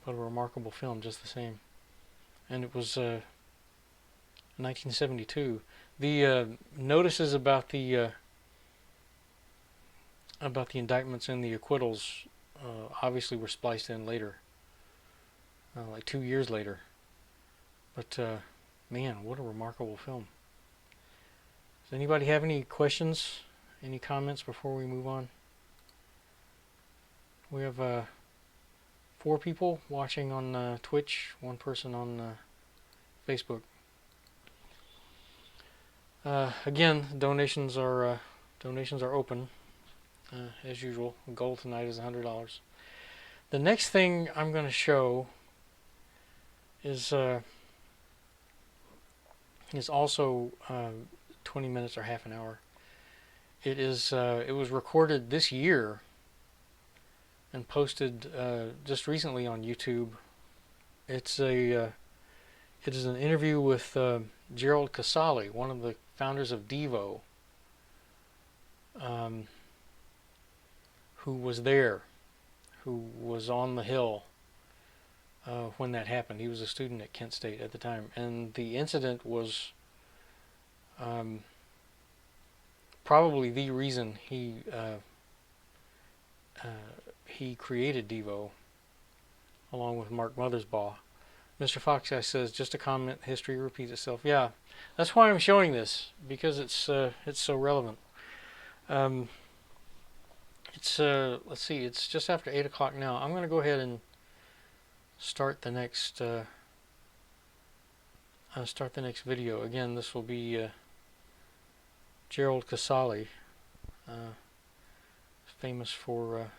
a remarkable film just the same. And it was 1972. The notices about the indictments and the acquittals obviously were spliced in later, like 2 years later. But man, what a remarkable film. Does anybody have any questions, any comments before we move on? We have 4 people watching on Twitch, 1 person on Facebook. Again, donations are open as usual. Goal tonight is $100. The next thing I'm going to show is also 20 minutes or half an hour. It was recorded this year and posted just recently on YouTube. It is an interview with Gerald Casale, one of the founders of Devo, who was there, who was on the Hill when that happened. He was a student at Kent State at the time, and the incident was probably the reason he created Devo, along with Mark Mothersbaugh. Mr. Foxeye says, just a comment, history repeats itself. Yeah, that's why I'm showing this, because it's so relevant. Let's see, it's just after 8 o'clock now. I'm going to go ahead and start the next video. Again, this will be Gerald Casale, famous for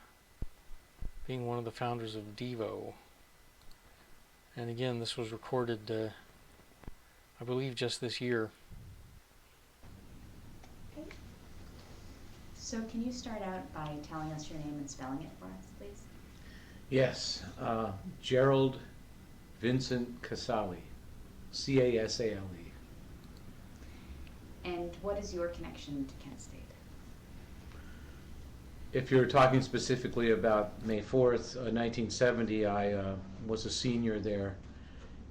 being one of the founders of Devo. And again, this was recorded, I believe, just this year. Okay. So can you start out by telling us your name and spelling it for us, please? Yes, Gerald Vincent Casale, Casale. And what is your connection to Kent State? If you're talking specifically about May 4th, 1970, I was a senior there,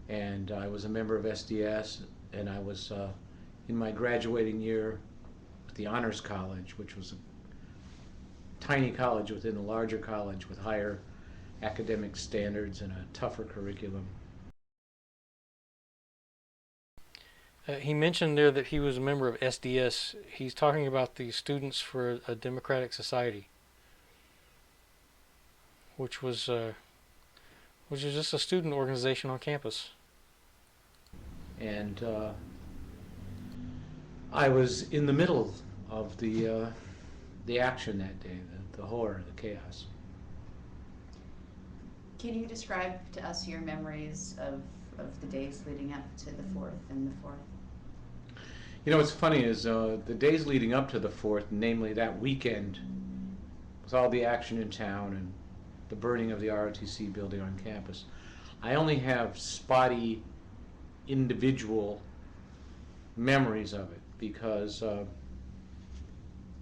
and I was a member of SDS, and I was in my graduating year at the Honors College, which was a tiny college within a larger college with higher academic standards and a tougher curriculum. He mentioned there that he was a member of SDS. He's talking about the Students for a Democratic Society, which was just a student organization on campus. And I was in the middle of the action that day, the horror, the chaos. Can you describe to us your memories of the days leading up to the 4th and the 4th? You know, what's funny is the days leading up to the 4th, namely that weekend, with all the action in town and the burning of the ROTC building on campus, I only have spotty individual memories of it because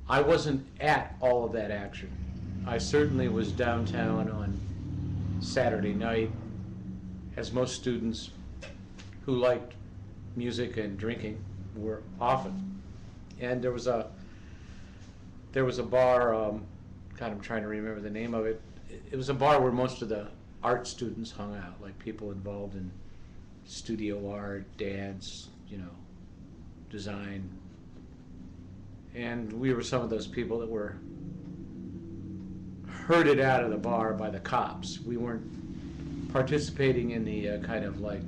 I wasn't at all of that action. I certainly was downtown on Saturday night, as most students who liked music and drinking were often. And there was a bar, God, I'm trying to remember the name of it. It was a bar where most of the art students hung out, like people involved in studio art, dance, design. And we were some of those people that were herded out of the bar by the cops. We weren't participating in the kind of like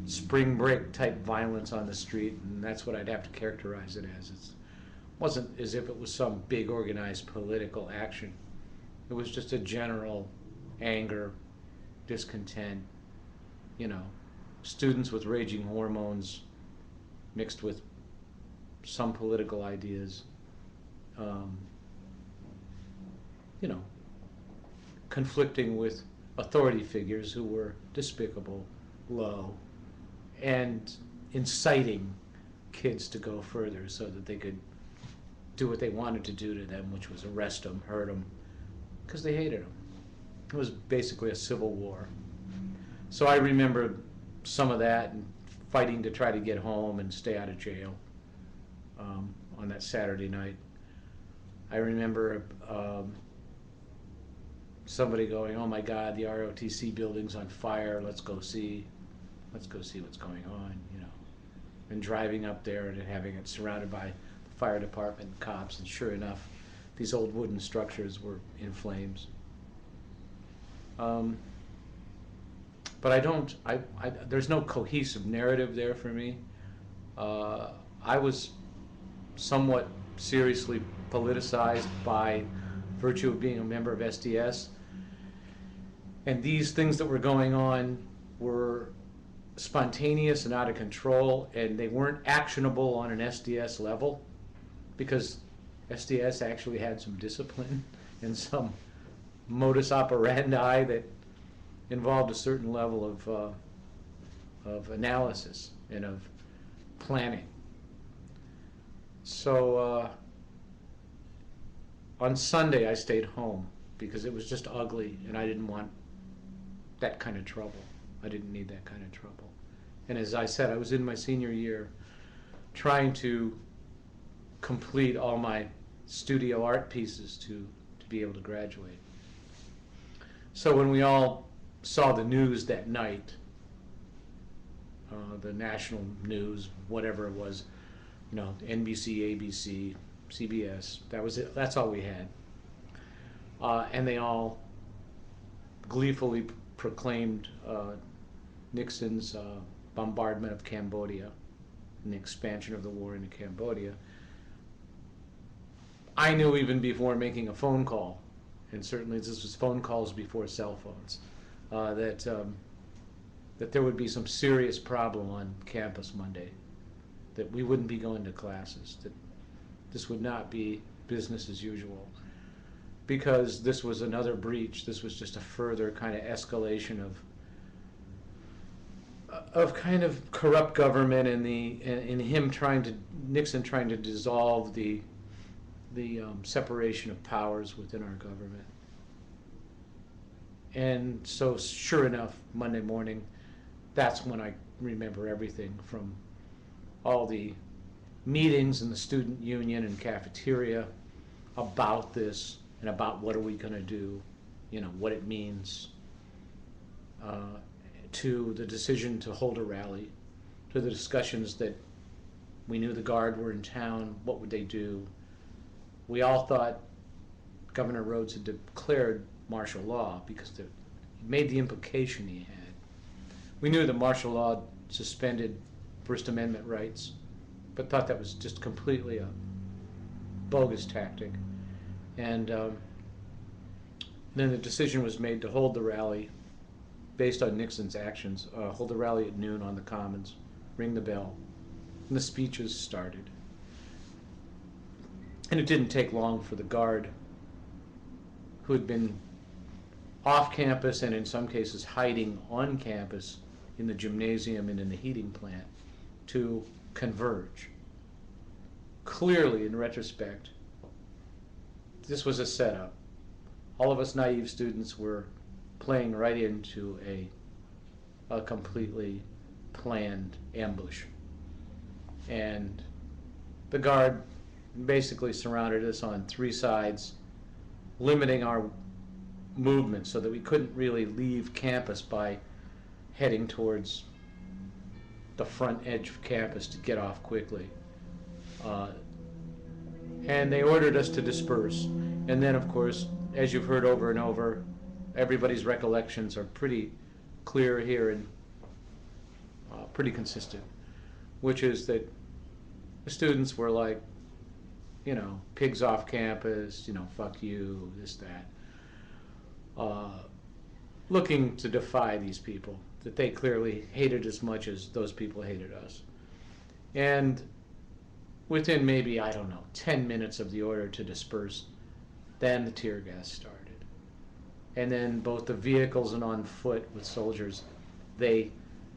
spring break type violence on the street, and that's what I'd have to characterize it as. It wasn't as if it was some big organized political action. It was just a general anger, discontent, students with raging hormones mixed with some political ideas, conflicting with authority figures who were despicable, low, and inciting kids to go further so that they could do what they wanted to do to them, which was arrest them, hurt them, because they hated them. It was basically a civil war. So I remember some of that and fighting to try to get home and stay out of jail on that Saturday night. I remember somebody going, "Oh my God, the ROTC building's on fire. Let's go see what's going on," and driving up there and having it surrounded by the fire department and cops, and sure enough, these old wooden structures were in flames. But there's no cohesive narrative there for me. I was somewhat seriously politicized by virtue of being a member of SDS. And these things that were going on were spontaneous and out of control, and they weren't actionable on an SDS level, because SDS actually had some discipline and some modus operandi that involved a certain level of analysis and of planning. So on Sunday I stayed home because it was just ugly, and I didn't want that kind of trouble. I didn't need that kind of trouble. And as I said, I was in my senior year trying to complete all my studio art pieces to be able to graduate. So when we all saw the news that night, the national news, whatever it was, NBC, ABC, CBS, that was it. That's all we had. And they all gleefully proclaimed Nixon's bombardment of Cambodia and the expansion of the war into Cambodia. I knew even before making a phone call, and certainly this was phone calls before cell phones, that there would be some serious problem on campus Monday, that we wouldn't be going to classes, that this would not be business as usual, because this was another breach. This was just a further kind of escalation of kind of corrupt government and Nixon trying to dissolve the separation of powers within our government. And so sure enough, Monday morning, that's when I remember everything, from all the meetings in the student union and cafeteria about this and about what are we going to do, what it means, to the decision to hold a rally, to the discussions that we knew the Guard were in town, what would they do. We all thought Governor Rhodes had declared martial law because he made the implication he had. We knew that martial law suspended First Amendment rights, but thought that was just completely a bogus tactic. And then the decision was made to hold the rally based on Nixon's actions, hold the rally at noon on the Commons, ring the bell, and the speeches started. And it didn't take long for the Guard, who had been off campus and in some cases hiding on campus in the gymnasium and in the heating plant, to converge. Clearly, in retrospect, this was a setup. All of us naive students were playing right into a completely planned ambush. And the guard basically surrounded us on 3 sides, limiting our movement so that we couldn't really leave campus by heading towards the front edge of campus to get off quickly. And they ordered us to disperse. And then, of course, as you've heard over and over, everybody's recollections are pretty clear here and pretty consistent, which is that the students were like, you know, pigs off campus, you know, fuck you, this, that. Looking to defy these people that they clearly hated as much as those people hated us. And within maybe, I don't know, 10 minutes of the order to disperse, then the tear gas started. And then both the vehicles and on foot with soldiers, they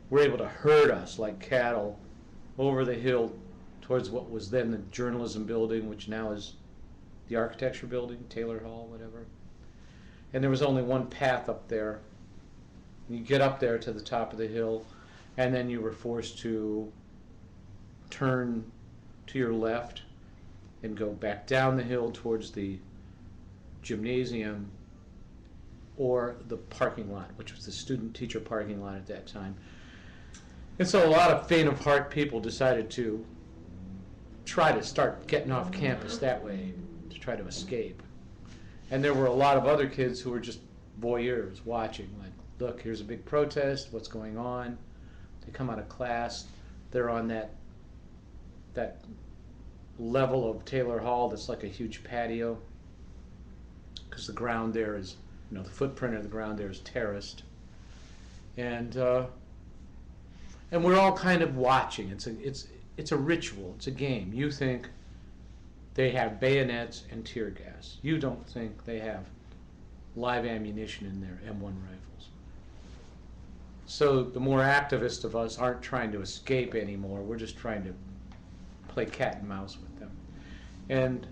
were able to herd us like cattle over the hill towards what was then the journalism building, which now is the architecture building, Taylor Hall, whatever. And there was only one path up there. You get up there to the top of the hill, and then you were forced to turn to your left and go back down the hill towards the gymnasium or the parking lot, which was the student-teacher parking lot at that time. And so a lot of faint-of-heart people decided to try to start getting off campus that way to try to escape. And there were a lot of other kids who were just voyeurs watching, like, look, here's a big protest, what's going on? They come out of class, they're on that level of Taylor Hall that's like a huge patio, because the ground there is, you know, the footprint of the ground there is terraced. And we're all kind of watching. It's a ritual, it's a game. You think they have bayonets and tear gas. You don't think they have live ammunition in their M1 rifles. So the more activist of us aren't trying to escape anymore. We're just trying to play cat and mouse with them. And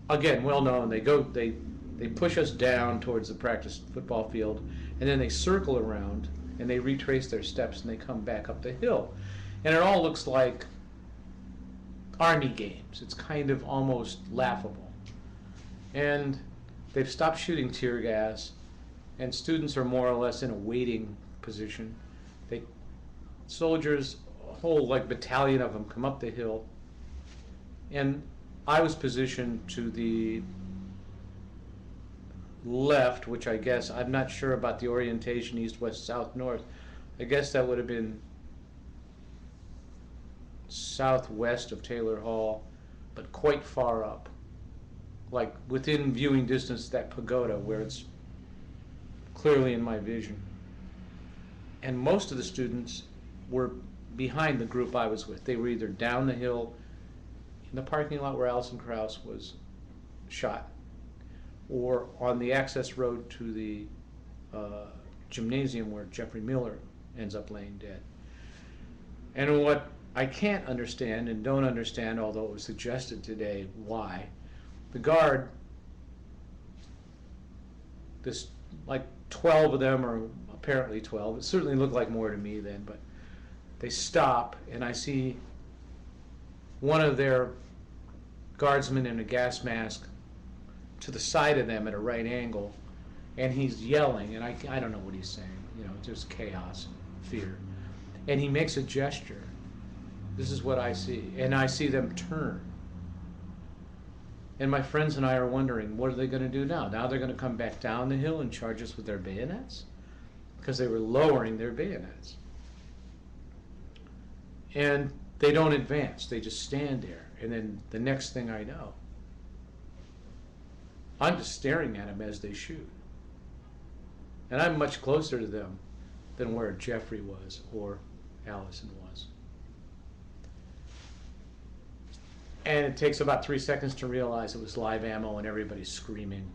again, well known, they push us down towards the practice football field, and then they circle around and they retrace their steps and they come back up the hill. And it all looks like army games. It's kind of almost laughable. And they've stopped shooting tear gas, and students are more or less in a waiting position. Soldiers, a whole like battalion of them, come up the hill, and I was positioned to the left, which I guess, I'm not sure about the orientation, east, west, south, north. I guess that would have been southwest of Taylor Hall, but quite far up, like within viewing distance, that pagoda where it's clearly in my vision. And most of the students were behind the group I was with. They were either down the hill in the parking lot where Alison Krauss was shot, or on the access road to the gymnasium where Jeffrey Miller ends up laying dead. And what I can't understand and don't understand, although it was suggested today why, the guard, this like 12 of them, or apparently 12, it certainly looked like more to me then, but they stop and I see one of their guardsmen in a gas mask to the side of them at a right angle, and he's yelling, and I don't know what he's saying, you know, just chaos and fear. And he makes a gesture. This is what I see. And I see them turn. And my friends and I are wondering, what are they going to do now? Now they're going to come back down the hill and charge us with their bayonets? Because they were lowering their bayonets. And they don't advance. They just stand there. And then the next thing I know, I'm just staring at them as they shoot. And I'm much closer to them than where Jeffrey was or Allison was. And it takes about 3 seconds to realize it was live ammo and everybody's screaming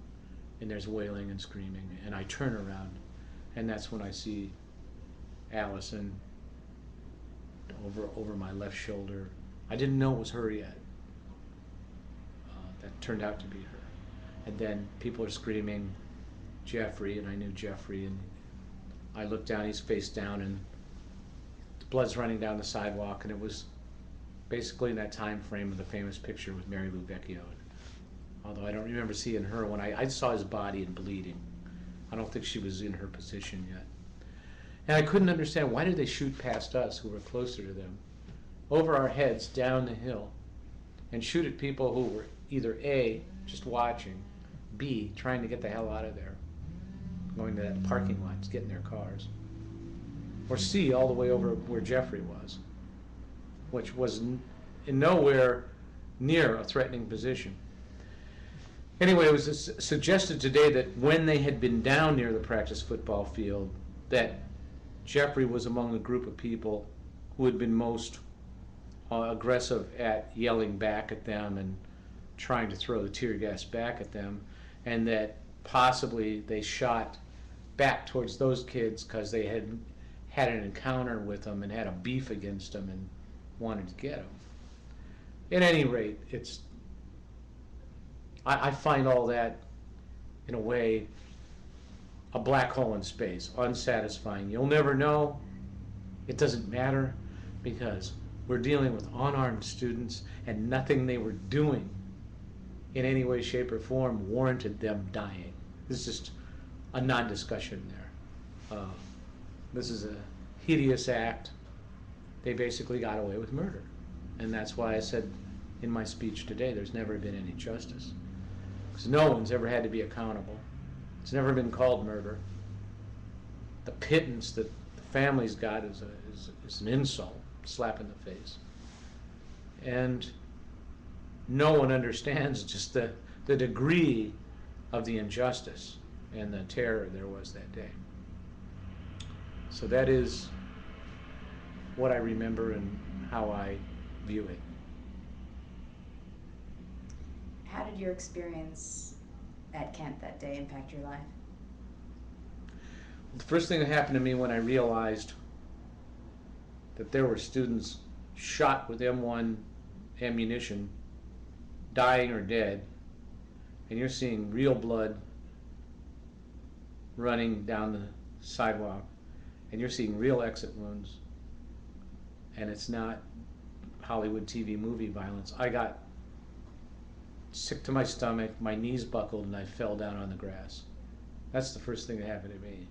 and there's wailing and screaming. And I turn around and that's when I see Allison over my left shoulder. I didn't know it was her yet. That turned out to be her. And then people are screaming, Jeffrey, and I knew Jeffrey, and I looked down, he's face down, and the blood's running down the sidewalk, and it was basically in that time frame of the famous picture with Mary Lou Vecchio. Although I don't remember seeing her when I saw his body and bleeding. I don't think she was in her position yet. And I couldn't understand, why did they shoot past us who were closer to them, over our heads, down the hill, and shoot at people who were either A, just watching, B, trying to get the hell out of there, going to that parking lot to get in their cars, or C, all the way over where Jeffrey was, which was in nowhere near a threatening position. Anyway, it was suggested today that when they had been down near the practice football field, that Jeffrey was among the group of people who had been most aggressive at yelling back at them and trying to throw the tear gas back at them, and that possibly they shot back towards those kids because they had had an encounter with them and had a beef against them and wanted to get them. At any rate, I find all that, in a way, a black hole in space, unsatisfying. You'll never know. It doesn't matter, because we're dealing with unarmed students, and nothing they were doing in any way, shape, or form warranted them dying. This is just a non-discussion there. This is a hideous act. They basically got away with murder. And that's why I said in my speech today, there's never been any justice. Because no one's ever had to be accountable. It's never been called murder. The pittance that the family's got is an insult, slap in the face. And no one understands just the degree of the injustice and the terror there was that day. So that is what I remember and how I view it. How did your experience at camp that day impact your life? The first thing that happened to me when I realized that there were students shot with M1 ammunition, dying or dead, and you're seeing real blood running down the sidewalk, and you're seeing real exit wounds, and it's not Hollywood TV movie violence. I got sick to my stomach, my knees buckled, and I fell down on the grass. That's the first thing that happened to me.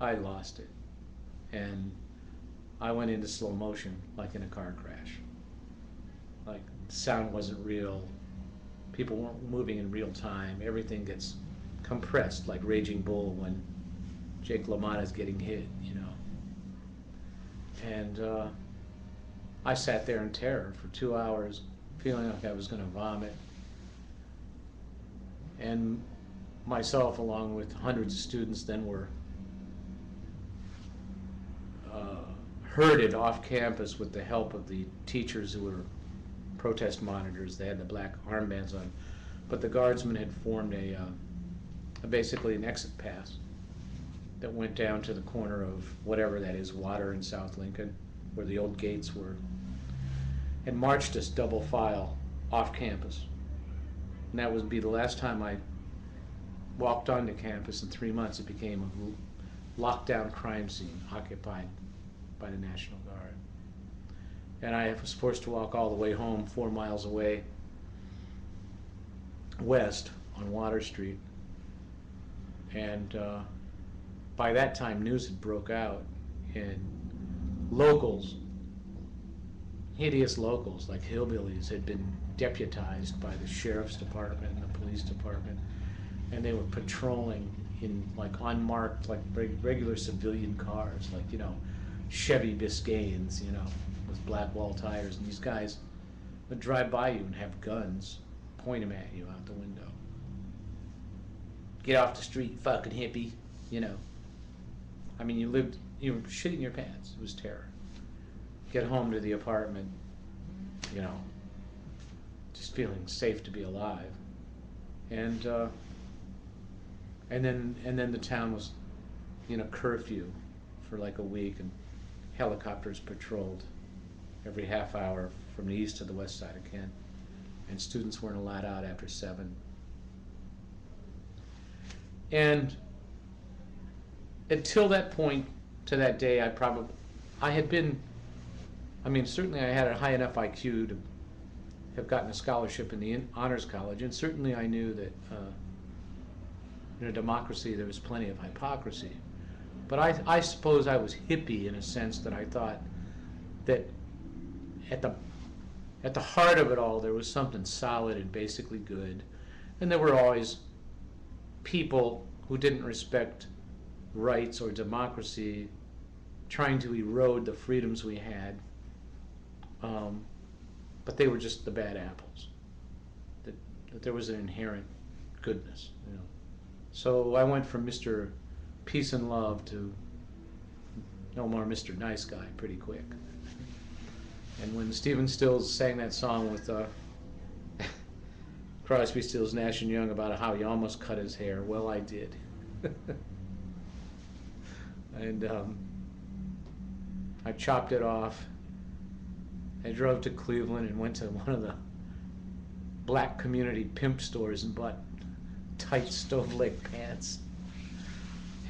I lost it. And I went into slow motion, like in a car crash. Like, sound wasn't real. People weren't moving in real time. Everything gets compressed, like Raging Bull when Jake LaMotta's getting hit, you know. And I sat there in terror for 2 hours, feeling like I was going to vomit. And myself, along with hundreds of students, then were herded off campus with the help of the teachers who were protest monitors. They had the black armbands on, but the guardsmen had formed basically an exit pass that went down to the corner of whatever that is, Water and South Lincoln, where the old gates were, and marched us double file off campus. And that would be the last time I walked onto campus in 3 months. It became a lockdown crime scene occupied by the National Guard. And I was forced to walk all the way home, 4 miles away, west on Water Street. And by that time, news had broke out, and locals, hideous locals like hillbillies, had been deputized by the sheriff's department and the police department, and they were patrolling in like unmarked, like regular civilian cars, like, you know, Chevy Biscaynes, you know, with black wall tires, and these guys would drive by you and have guns, point them at you out the window. Get off the street, fucking hippie, you know. I mean, you were shitting your pants. It was terror. Get home to the apartment, you know, just feeling safe to be alive. And then the town was in a curfew for like a week, and helicopters patrolled every half hour from the east to the west side of Kent, and students weren't allowed out after 7. And until that point, to that day, I had been I mean, certainly I had a high enough IQ to have gotten a scholarship in the honors college, and certainly I knew that in a democracy there was plenty of hypocrisy. But I suppose I was hippie in a sense that I thought that at the heart of it all there was something solid and basically good, and there were always people who didn't respect rights or democracy trying to erode the freedoms we had, but they were just the bad apples. That there was an inherent goodness, you know. So I went from Mr. Peace and Love to no more Mr. Nice Guy pretty quick. And when Stephen Stills sang that song with Crosby, Stills, Nash and Young about how he almost cut his hair, well, I did. And I chopped it off. I drove to Cleveland and went to one of the black community pimp stores and bought tight stove leg pants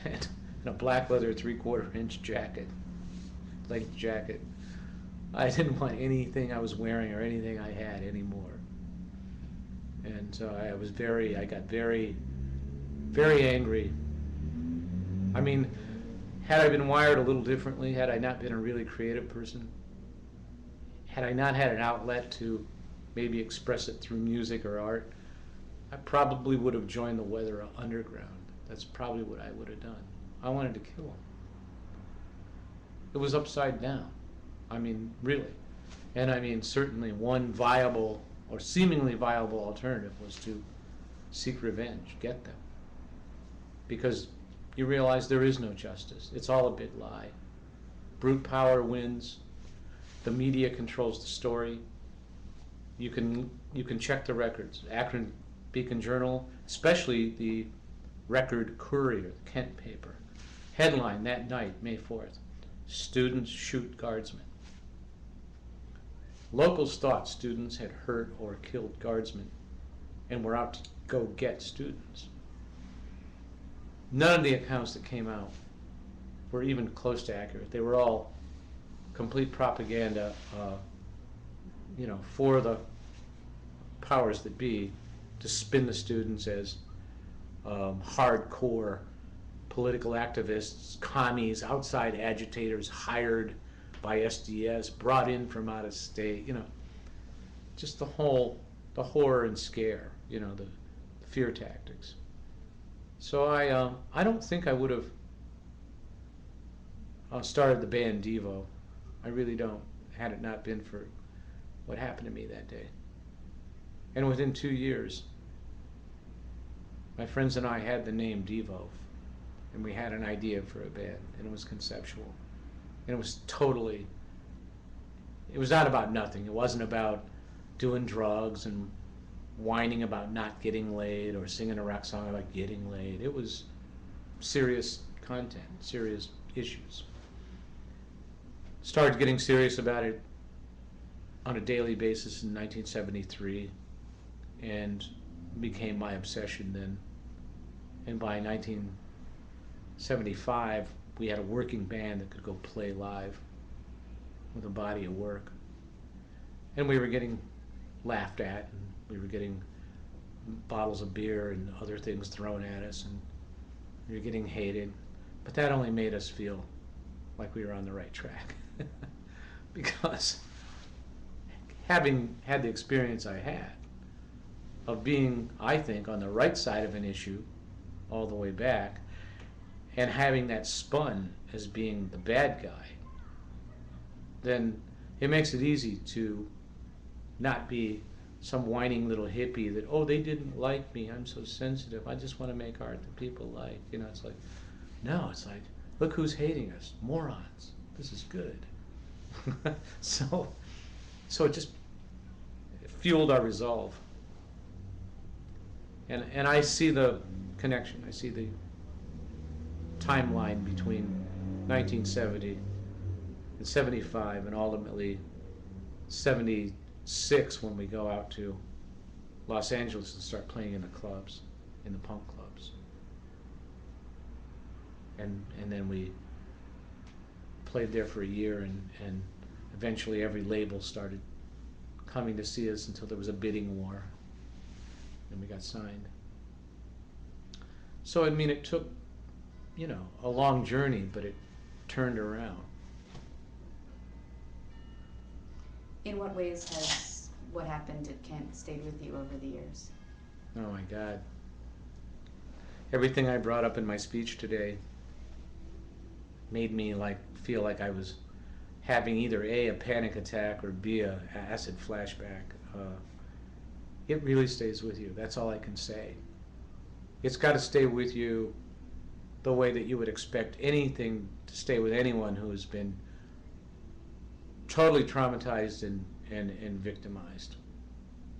and a black leather 3/4 inch jacket, length jacket. I didn't want anything I was wearing or anything I had anymore. And so I got very, very angry. I mean, had I been wired a little differently, had I not been a really creative person, had I not had an outlet to maybe express it through music or art, I probably would have joined the Weather Underground. That's probably what I would have done. I wanted to kill him. It was upside down. I mean, really. And I mean, certainly one viable or seemingly viable alternative was to seek revenge, get them. Because you realize there is no justice. It's all a big lie. Brute power wins. The media controls the story. You can check the records. Akron Beacon Journal, especially the Record Courier, the Kent paper. Headline that night, May 4th, students shoot guardsmen. Locals thought students had hurt or killed guardsmen and were out to go get students. None of the accounts that came out were even close to accurate. They were all complete propaganda, for the powers that be to spin the students as hardcore political activists, commies, outside agitators hired by SDS, brought in from out of state, just the horror and scare, the fear tactics. So I don't think I would have started the band Devo. I really don't, had it not been for what happened to me that day. And within 2 years, my friends and I had the name Devo, and we had an idea for a band, and it was conceptual. And it was not about nothing. It wasn't about doing drugs and whining about not getting laid or singing a rock song about getting laid. It was serious content, serious issues. Started getting serious about it on a daily basis in 1973 and became my obsession then. And by 1975, we had a working band that could go play live with a body of work. And we were getting laughed at, and we were getting bottles of beer and other things thrown at us, and we were getting hated. But that only made us feel like we were on the right track. Because having had the experience I had of being, I think, on the right side of an issue all the way back, and having that spun as being the bad guy, then it makes it easy to not be some whining little hippie that, oh, they didn't like me, I'm so sensitive, I just want to make art that people like. It's like, no, it's like, look who's hating us, morons. This is good. So it just fueled our resolve. And I see the connection. I see the timeline between 1970 and 75 and ultimately 76 when we go out to Los Angeles and start playing in the clubs, in the punk clubs. And then we played there for a year and eventually every label started coming to see us until there was a bidding war, and we got signed. So I mean, it took, you know, a long journey, but it turned around. In what ways has what happened at Kent stayed with you over the years? Oh my God. Everything I brought up in my speech today made me feel like I was having either A, panic attack, or B, a acid flashback. It really stays with you. That's all I can say. It's got to stay with you the way that you would expect anything to stay with anyone who has been totally traumatized and victimized.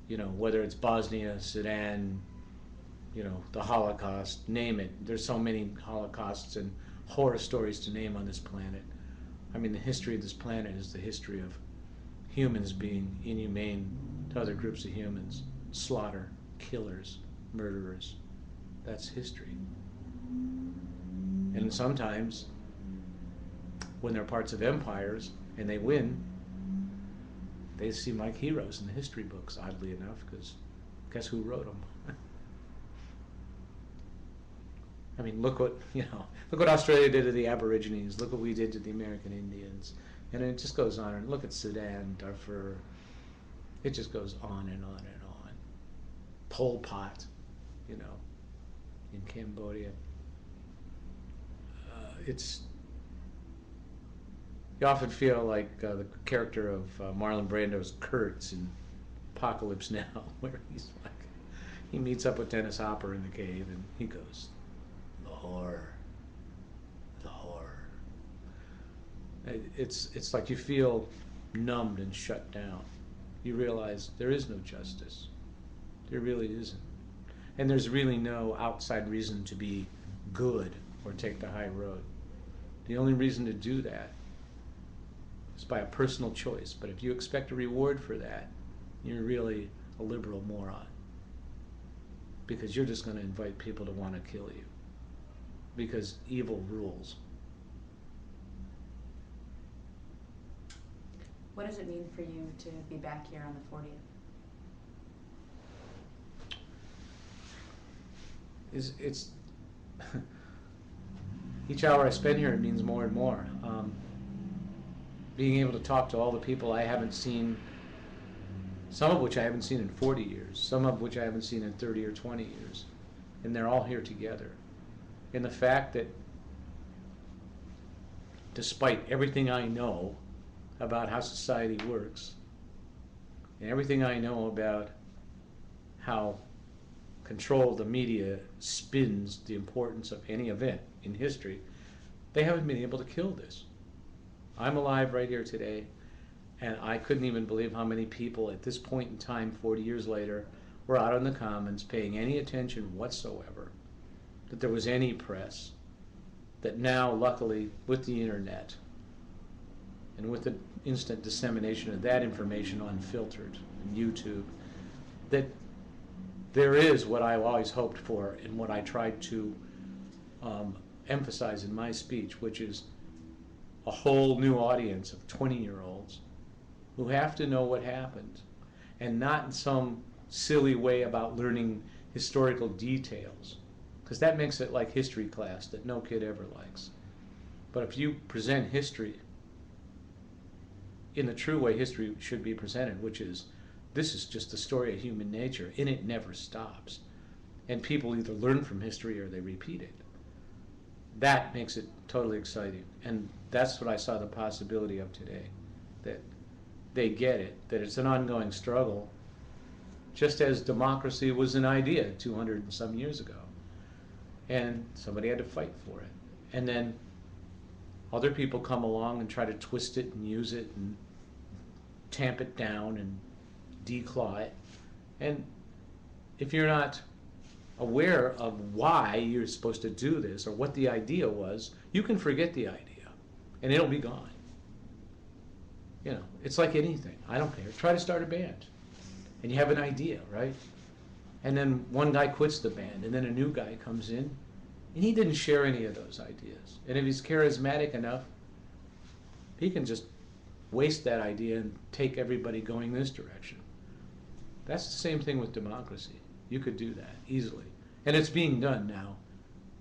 You know, whether it's Bosnia, Sudan, you know, the Holocaust, name it. There's so many Holocausts and horror stories to name on this planet. I mean, the history of this planet is the history of humans being inhumane to other groups of humans, slaughter, killers, murderers. That's history. And sometimes, when they're parts of empires and they win, they seem like heroes in the history books, oddly enough, because guess who wrote them? I mean, look what Australia did to the Aborigines. Look what we did to the American Indians. And it just goes on. And look at Sudan, Darfur. It just goes on and on and on. Pol Pot, you know, in Cambodia. You often feel like the character of Marlon Brando's Kurtz in Apocalypse Now, where he meets up with Dennis Hopper in the cave and he goes, the horror. It's like you feel numbed and shut down. You realize there is no justice. There really isn't. And there's really no outside reason to be good or take the high road. The only reason to do that is by a personal choice. But if you expect a reward for that, you're really a liberal moron. Because you're just going to invite people to want to kill you. Because evil rules. What does it mean for you to be back here on the 40th? It's each hour I spend here, it means more and more. Being able to talk to all the people I haven't seen, some of which I haven't seen in 40 years, some of which I haven't seen in 30 or 20 years, and they're all here together. And the fact that despite everything I know about how society works, and everything I know about how control of the media spins the importance of any event in history, they haven't been able to kill this. I'm alive right here today, and I couldn't even believe how many people at this point in time, 40 years later, were out on the commons paying any attention whatsoever, that there was any press, that now, luckily, with the internet, and with the instant dissemination of that information unfiltered on YouTube, that there is what I've always hoped for and what I tried to emphasize in my speech, which is a whole new audience of 20-year-olds who have to know what happened, and not in some silly way about learning historical details, because that makes it like history class that no kid ever likes. But if you present history in the true way history should be presented, which is, this is just the story of human nature, and it never stops. And people either learn from history or they repeat it. That makes it totally exciting. And that's what I saw the possibility of today. That they get it, that it's an ongoing struggle, just as democracy was an idea 200 and some years ago. And somebody had to fight for it. And then other people come along and try to twist it and use it and tamp it down and declaw it. And if you're not aware of why you're supposed to do this or what the idea was, you can forget the idea and it'll be gone. You know, it's like anything. I don't care. Try to start a band and you have an idea, right? And then one guy quits the band and then a new guy comes in and he didn't share any of those ideas. And if he's charismatic enough, he can just waste that idea and take everybody going this direction. That's the same thing with democracy. You could do that easily. And it's being done now,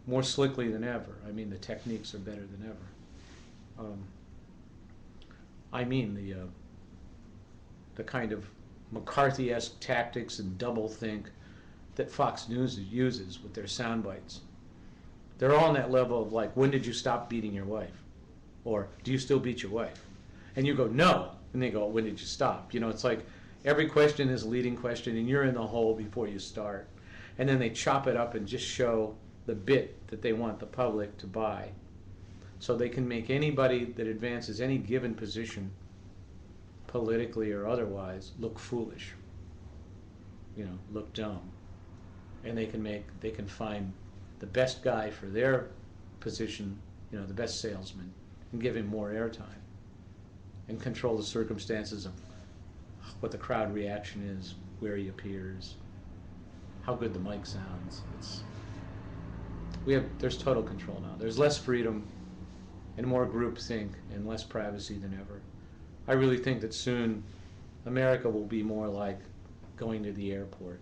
more slickly than ever. I mean, the techniques are better than ever. I mean, the kind of McCarthy-esque tactics and doublethink that Fox News uses with their sound bites. They're all on that level of like, when did you stop beating your wife? Or, do you still beat your wife? And you go, no. And they go, when did you stop? You know, it's like every question is a leading question and you're in the hole before you start. And then they chop it up and just show the bit that they want the public to buy. So they can make anybody that advances any given position, politically or otherwise, look foolish. You know, look dumb. And they can find the best guy for their position, you know, the best salesman, and give him more airtime. And control the circumstances of what the crowd reaction is, where he appears, how good the mic sounds. There's total control now. There's less freedom and more groupthink and less privacy than ever. I really think that soon America will be more like going to the airport.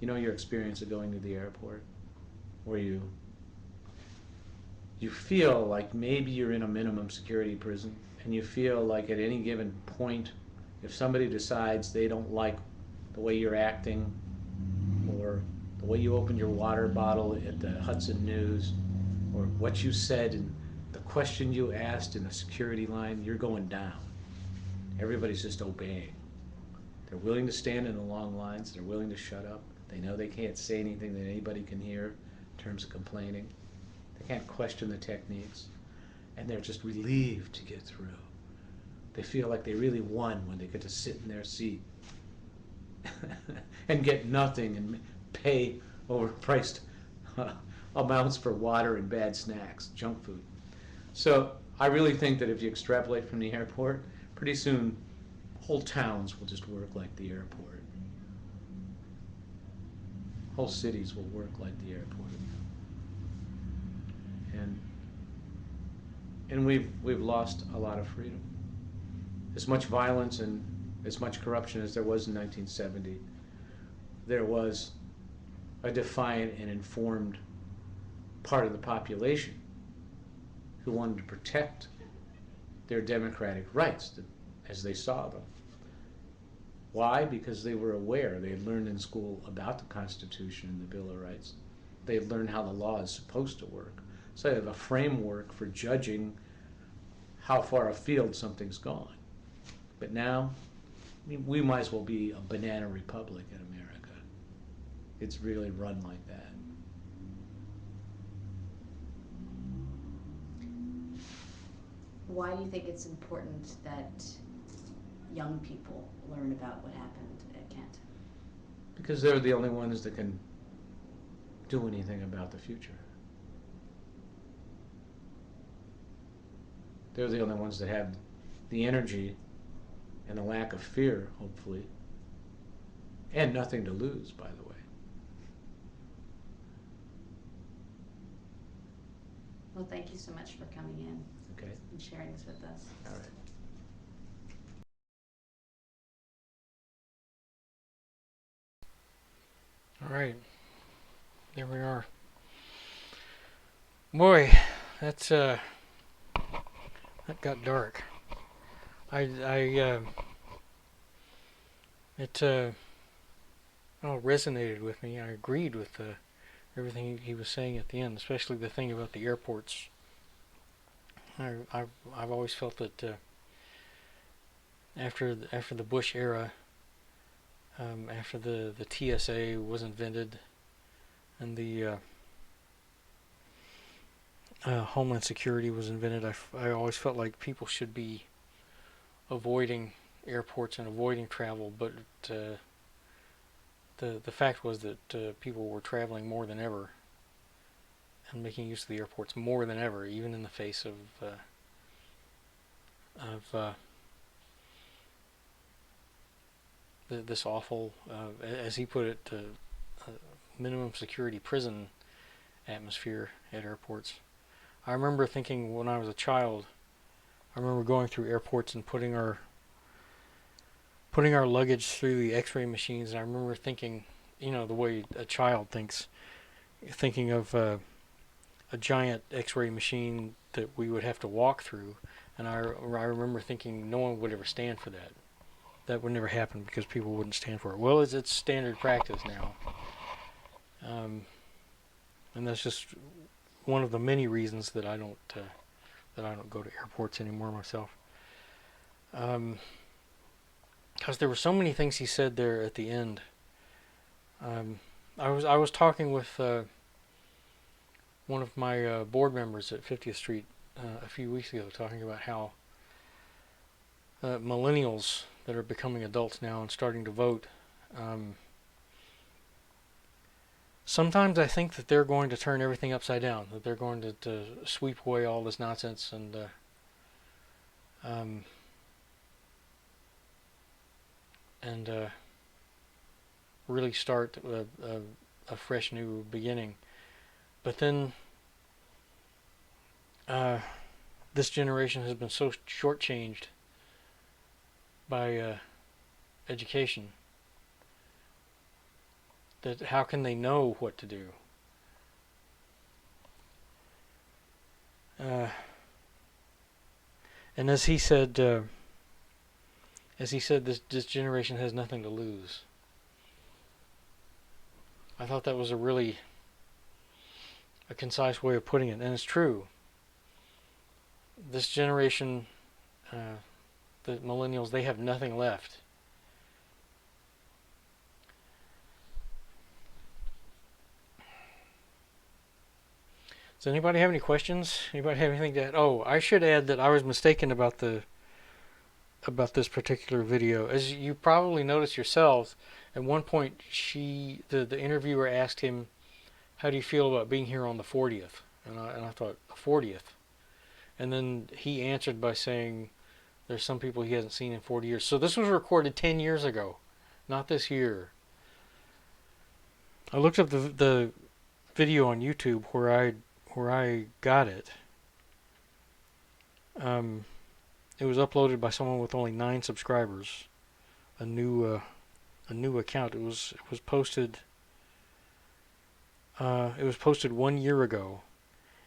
You know your experience of going to the airport, where you feel like maybe you're in a minimum security prison, and you feel like at any given point, if somebody decides they don't like the way you're acting, or the way you opened your water bottle at the Hudson News, or what you said and the question you asked in the security line, you're going down. Everybody's just obeying. They're willing to stand in the long lines. They're willing to shut up. They know they can't say anything that anybody can hear in terms of complaining. They can't question the techniques. And they're just relieved to get through. They feel like they really won when they get to sit in their seat and get nothing and pay overpriced amounts for water and bad snacks, junk food. So I really think that if you extrapolate from the airport, pretty soon whole towns will just work like the airport. Whole cities will work like the airport. And we've lost a lot of freedom. As much violence and as much corruption as there was in 1970, there was a defiant and informed part of the population who wanted to protect their democratic rights as they saw them. Why? Because they were aware. They had learned in school about the Constitution and the Bill of Rights. They had learned how the law is supposed to work. So they have a framework for judging how far afield something's gone. But now, we might as well be a banana republic in America. It's really run like that. Why do you think it's important that young people learn about what happened at Kent? Because they're the only ones that can do anything about the future. They're the only ones that have the energy and the lack of fear, hopefully, and nothing to lose, by the way. Well, thank you so much for coming in and sharing this with us. All right. All right, there we are. Boy, that got dark. It resonated with me. I agreed with everything he was saying at the end, especially the thing about the airports. I've always felt that after the Bush era, after the TSA was invented and the Homeland Security was invented, I always felt like people should be avoiding airports and avoiding travel, but the fact was that people were traveling more than ever and making use of the airports more than ever, even in the face of this awful, as he put it, minimum security prison atmosphere at airports. I remember thinking when I was a child I remember going through airports and putting our luggage through the X-ray machines, and I remember thinking, you know, the way a child thinks, thinking of a giant X-ray machine that we would have to walk through, and I remember thinking no one would ever stand for that. That would never happen because people wouldn't stand for it. Well, it's standard practice now, and that's just one of the many reasons that I don't go to airports anymore myself. Because there were so many things he said there at the end. I was talking with one of my board members at 50th Street a few weeks ago, talking about how millennials that are becoming adults now and starting to vote, sometimes I think that they're going to turn everything upside down, that they're going to sweep away all this nonsense and really start a fresh new beginning. But then this generation has been so shortchanged by education that how can they know what to do? And as he said, this generation has nothing to lose. I thought that was a concise way of putting it, and it's true. This generation, the millennials, they have nothing left. Does anybody have any questions? Anybody have anything to add? Oh, I should add that I was mistaken about this particular video. As you probably noticed yourselves, at one point the interviewer asked him, "How do you feel about being here on the 40th?" And I thought, the 40th? And then he answered by saying, there's some people he hasn't seen in 40 years. So this was recorded 10 years ago, not this year. I looked up the video on YouTube where I got it. It was uploaded by someone with only 9 subscribers. A new account. It was posted. It was posted 1 year ago,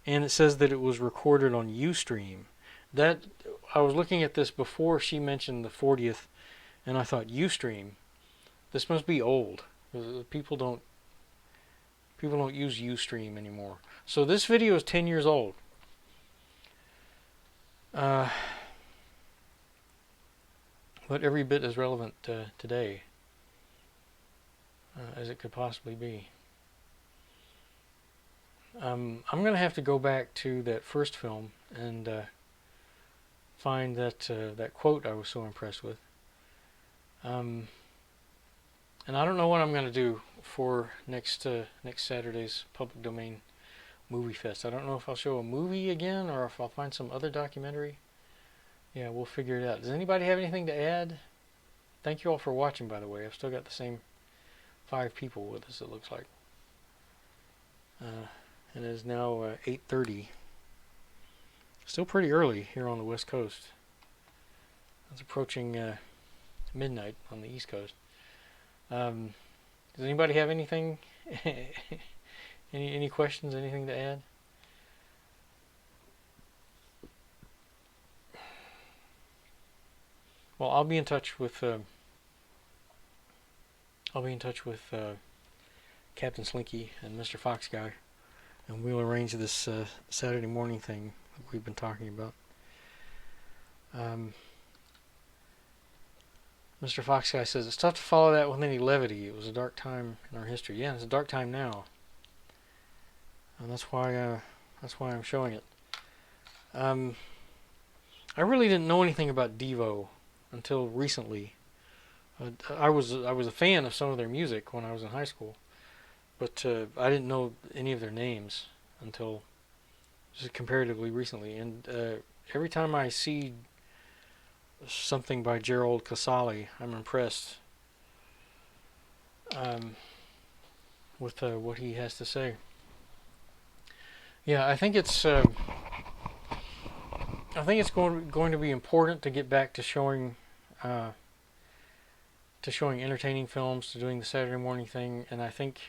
and it says that it was recorded on Ustream. That I was looking at this before she mentioned the 40th, and I thought, Ustream, this must be old. People don't use Ustream anymore. So this video is 10 years old. But every bit as relevant today as it could possibly be. I'm going to have to go back to that first film and find that quote I was so impressed with. And I don't know what I'm going to do for next Saturday's Public Domain Movie Fest. I don't know if I'll show a movie again or if I'll find some other documentary. Yeah, we'll figure it out. Does anybody have anything to add? Thank you all for watching, by the way. I've still got the same 5 people with us, it looks like. And it is now 8:30. Still pretty early here on the West Coast. It's approaching midnight on the East Coast. Does anybody have anything? any questions? Anything to add? Well, I'll be in touch with Captain Slinky and Mr. Fox Guy, and we'll arrange this Saturday morning thing that we've been talking about. Mr. Fox Guy says it's tough to follow that with any levity. It was a dark time in our history. Yeah, it's a dark time now, and that's why I'm showing it. I really didn't know anything about Devo until recently. I was a fan of some of their music when I was in high school, but I didn't know any of their names until just comparatively recently. And every time I see something by Gerald Casale, I'm impressed with what he has to say. Yeah, I think it's I think it's going to be important to get back to showing entertaining films, to doing the Saturday morning thing, and I think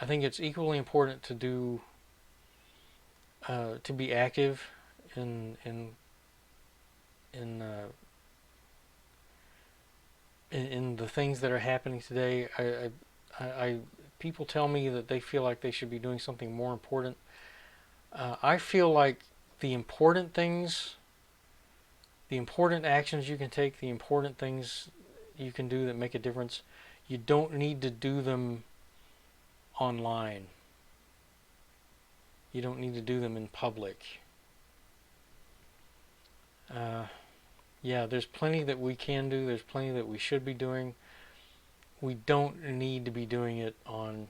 it's equally important to do to be active in the things that are happening today. People tell me that they feel like they should be doing something more important. I feel like the important things, the important actions you can take, the important things you can do that make a difference, you don't need to do them online. You don't need to do them in public. Yeah, there's plenty that we can do. There's plenty that we should be doing. We don't need to be doing it on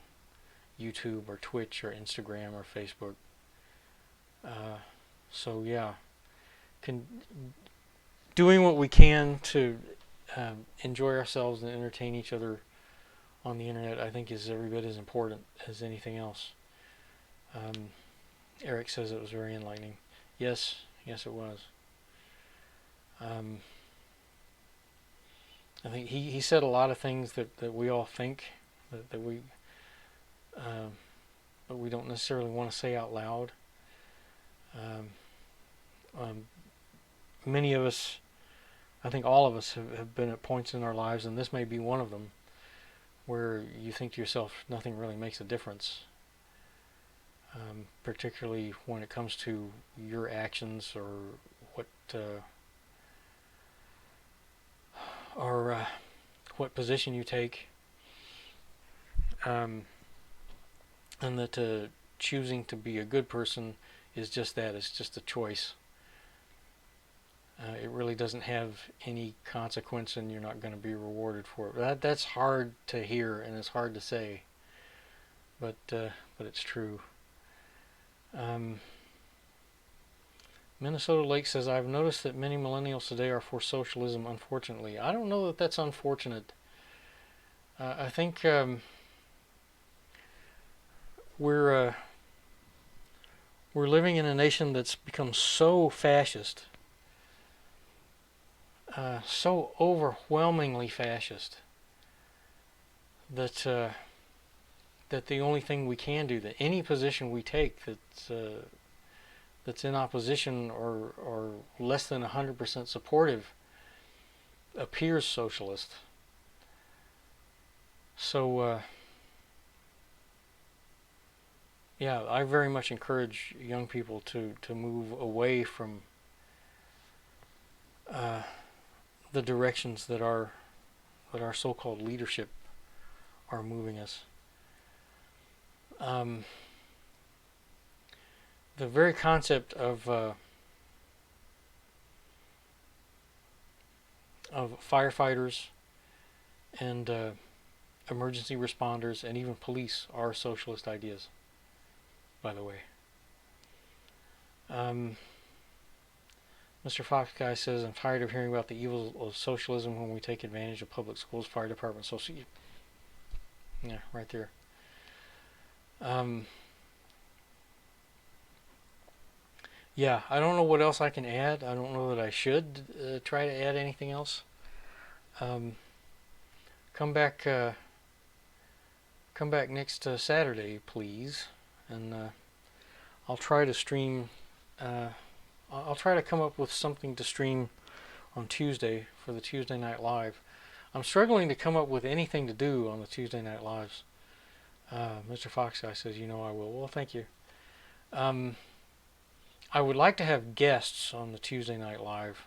YouTube or Twitch or Instagram or Facebook. So yeah, doing what we can to enjoy ourselves and entertain each other on the internet, I think, is every bit as important as anything else. Eric says it was very enlightening. Yes, it was. I think he said a lot of things that we all think that we but we don't necessarily want to say out loud. Many of us, I think all of us, have been at points in our lives, and this may be one of them, where you think to yourself, nothing really makes a difference. Particularly when it comes to your actions or what position you take, and that choosing to be a good person is just that. It's just a choice. It really doesn't have any consequence, and you're not going to be rewarded for it. That's hard to hear, and it's hard to say, but it's true. Minnesota Lake says, I've noticed that many millennials today are for socialism, unfortunately. I don't know that that's unfortunate. I think we're living in a nation that's become so fascist, so overwhelmingly fascist, that the only thing we can do, that any position we take that's in opposition or less than 100% supportive appears socialist. So yeah, I very much encourage young people to move away from the directions that our so-called leadership are moving us. The very concept of firefighters and emergency responders and even police are socialist ideas, by the way. Mr. Fox Guy says, I'm tired of hearing about the evils of socialism when we take advantage of public schools, fire departments, social... Yeah, right there. Yeah, I don't know what else I can add. I don't know that I should try to add anything else. Come back next Saturday, please, and I'll try to stream. I'll try to come up with something to stream on Tuesday for the Tuesday Night Live. I'm struggling to come up with anything to do on the Tuesday Night Lives. Mr. Fox Guy says, you know I will. Well, thank you. I would like to have guests on the Tuesday Night Live.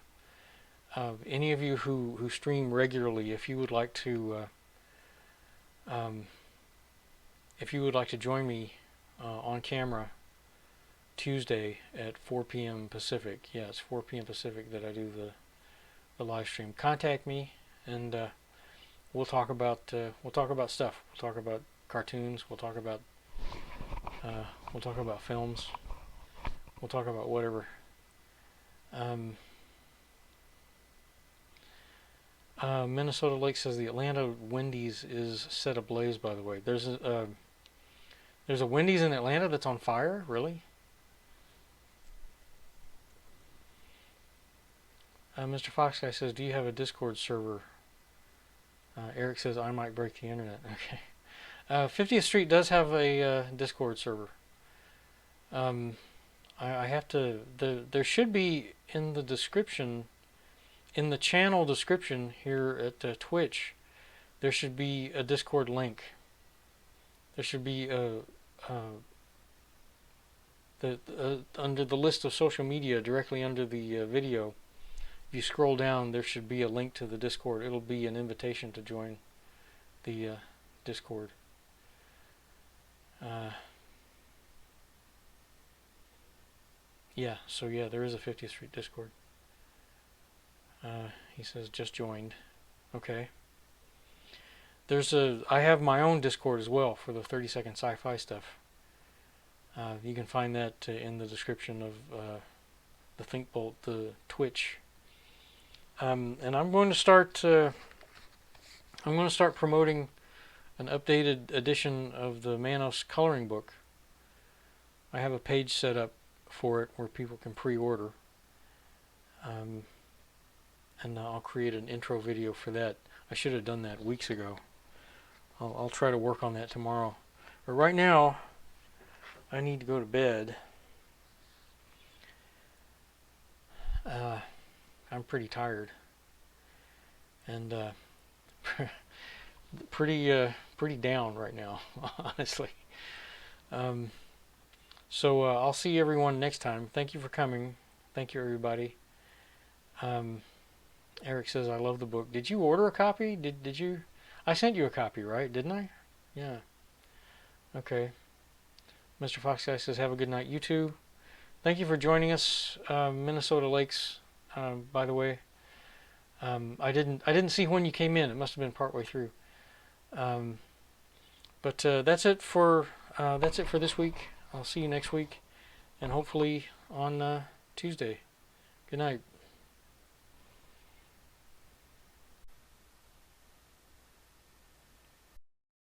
Any of you who stream regularly, if you would like to join me on camera Tuesday at 4 p.m. Pacific. Yeah, it's 4 p.m. Pacific that I do the live stream. Contact me, and we'll talk about stuff. We'll talk about cartoons. We'll talk about films. We'll talk about whatever. Minnesota Lake says the Atlanta Wendy's is set ablaze, by the way. There's a Wendy's in Atlanta that's on fire? Really? Mr. Fox Guy says, do you have a Discord server? Eric says, I might break the internet. Okay. 50th Street does have a Discord server. I have to, there should be in the description, in the channel description here at Twitch, there should be a Discord link. There should be under the list of social media, directly under the video, if you scroll down, there should be a link to the Discord. It'll be an invitation to join the Discord. Yeah, so yeah, there is a 50th Street Discord. He says, just joined. Okay. I have my own Discord as well for the 30-second sci-fi stuff. You can find that in the description of the ThinkBolt, the Twitch. And I'm going to start promoting an updated edition of the Manos coloring book. I have a page set up for it where people can pre-order. And I'll create an intro video for that. I should have done that weeks ago. I'll try to work on that tomorrow. But right now, I need to go to bed. I'm pretty tired. And pretty down right now, honestly. So I'll see everyone next time. Thank you for coming. Thank you, everybody. Eric says, I love the book. Did you order a copy? Did you? I sent you a copy, right? Didn't I? Yeah. Okay. Mr. Fox Guy says, have a good night. You too. Thank you for joining us, Minnesota Lakes. By the way, I didn't see when you came in. It must have been partway through. But that's it for this week. I'll see you next week, and hopefully on Tuesday. Good night.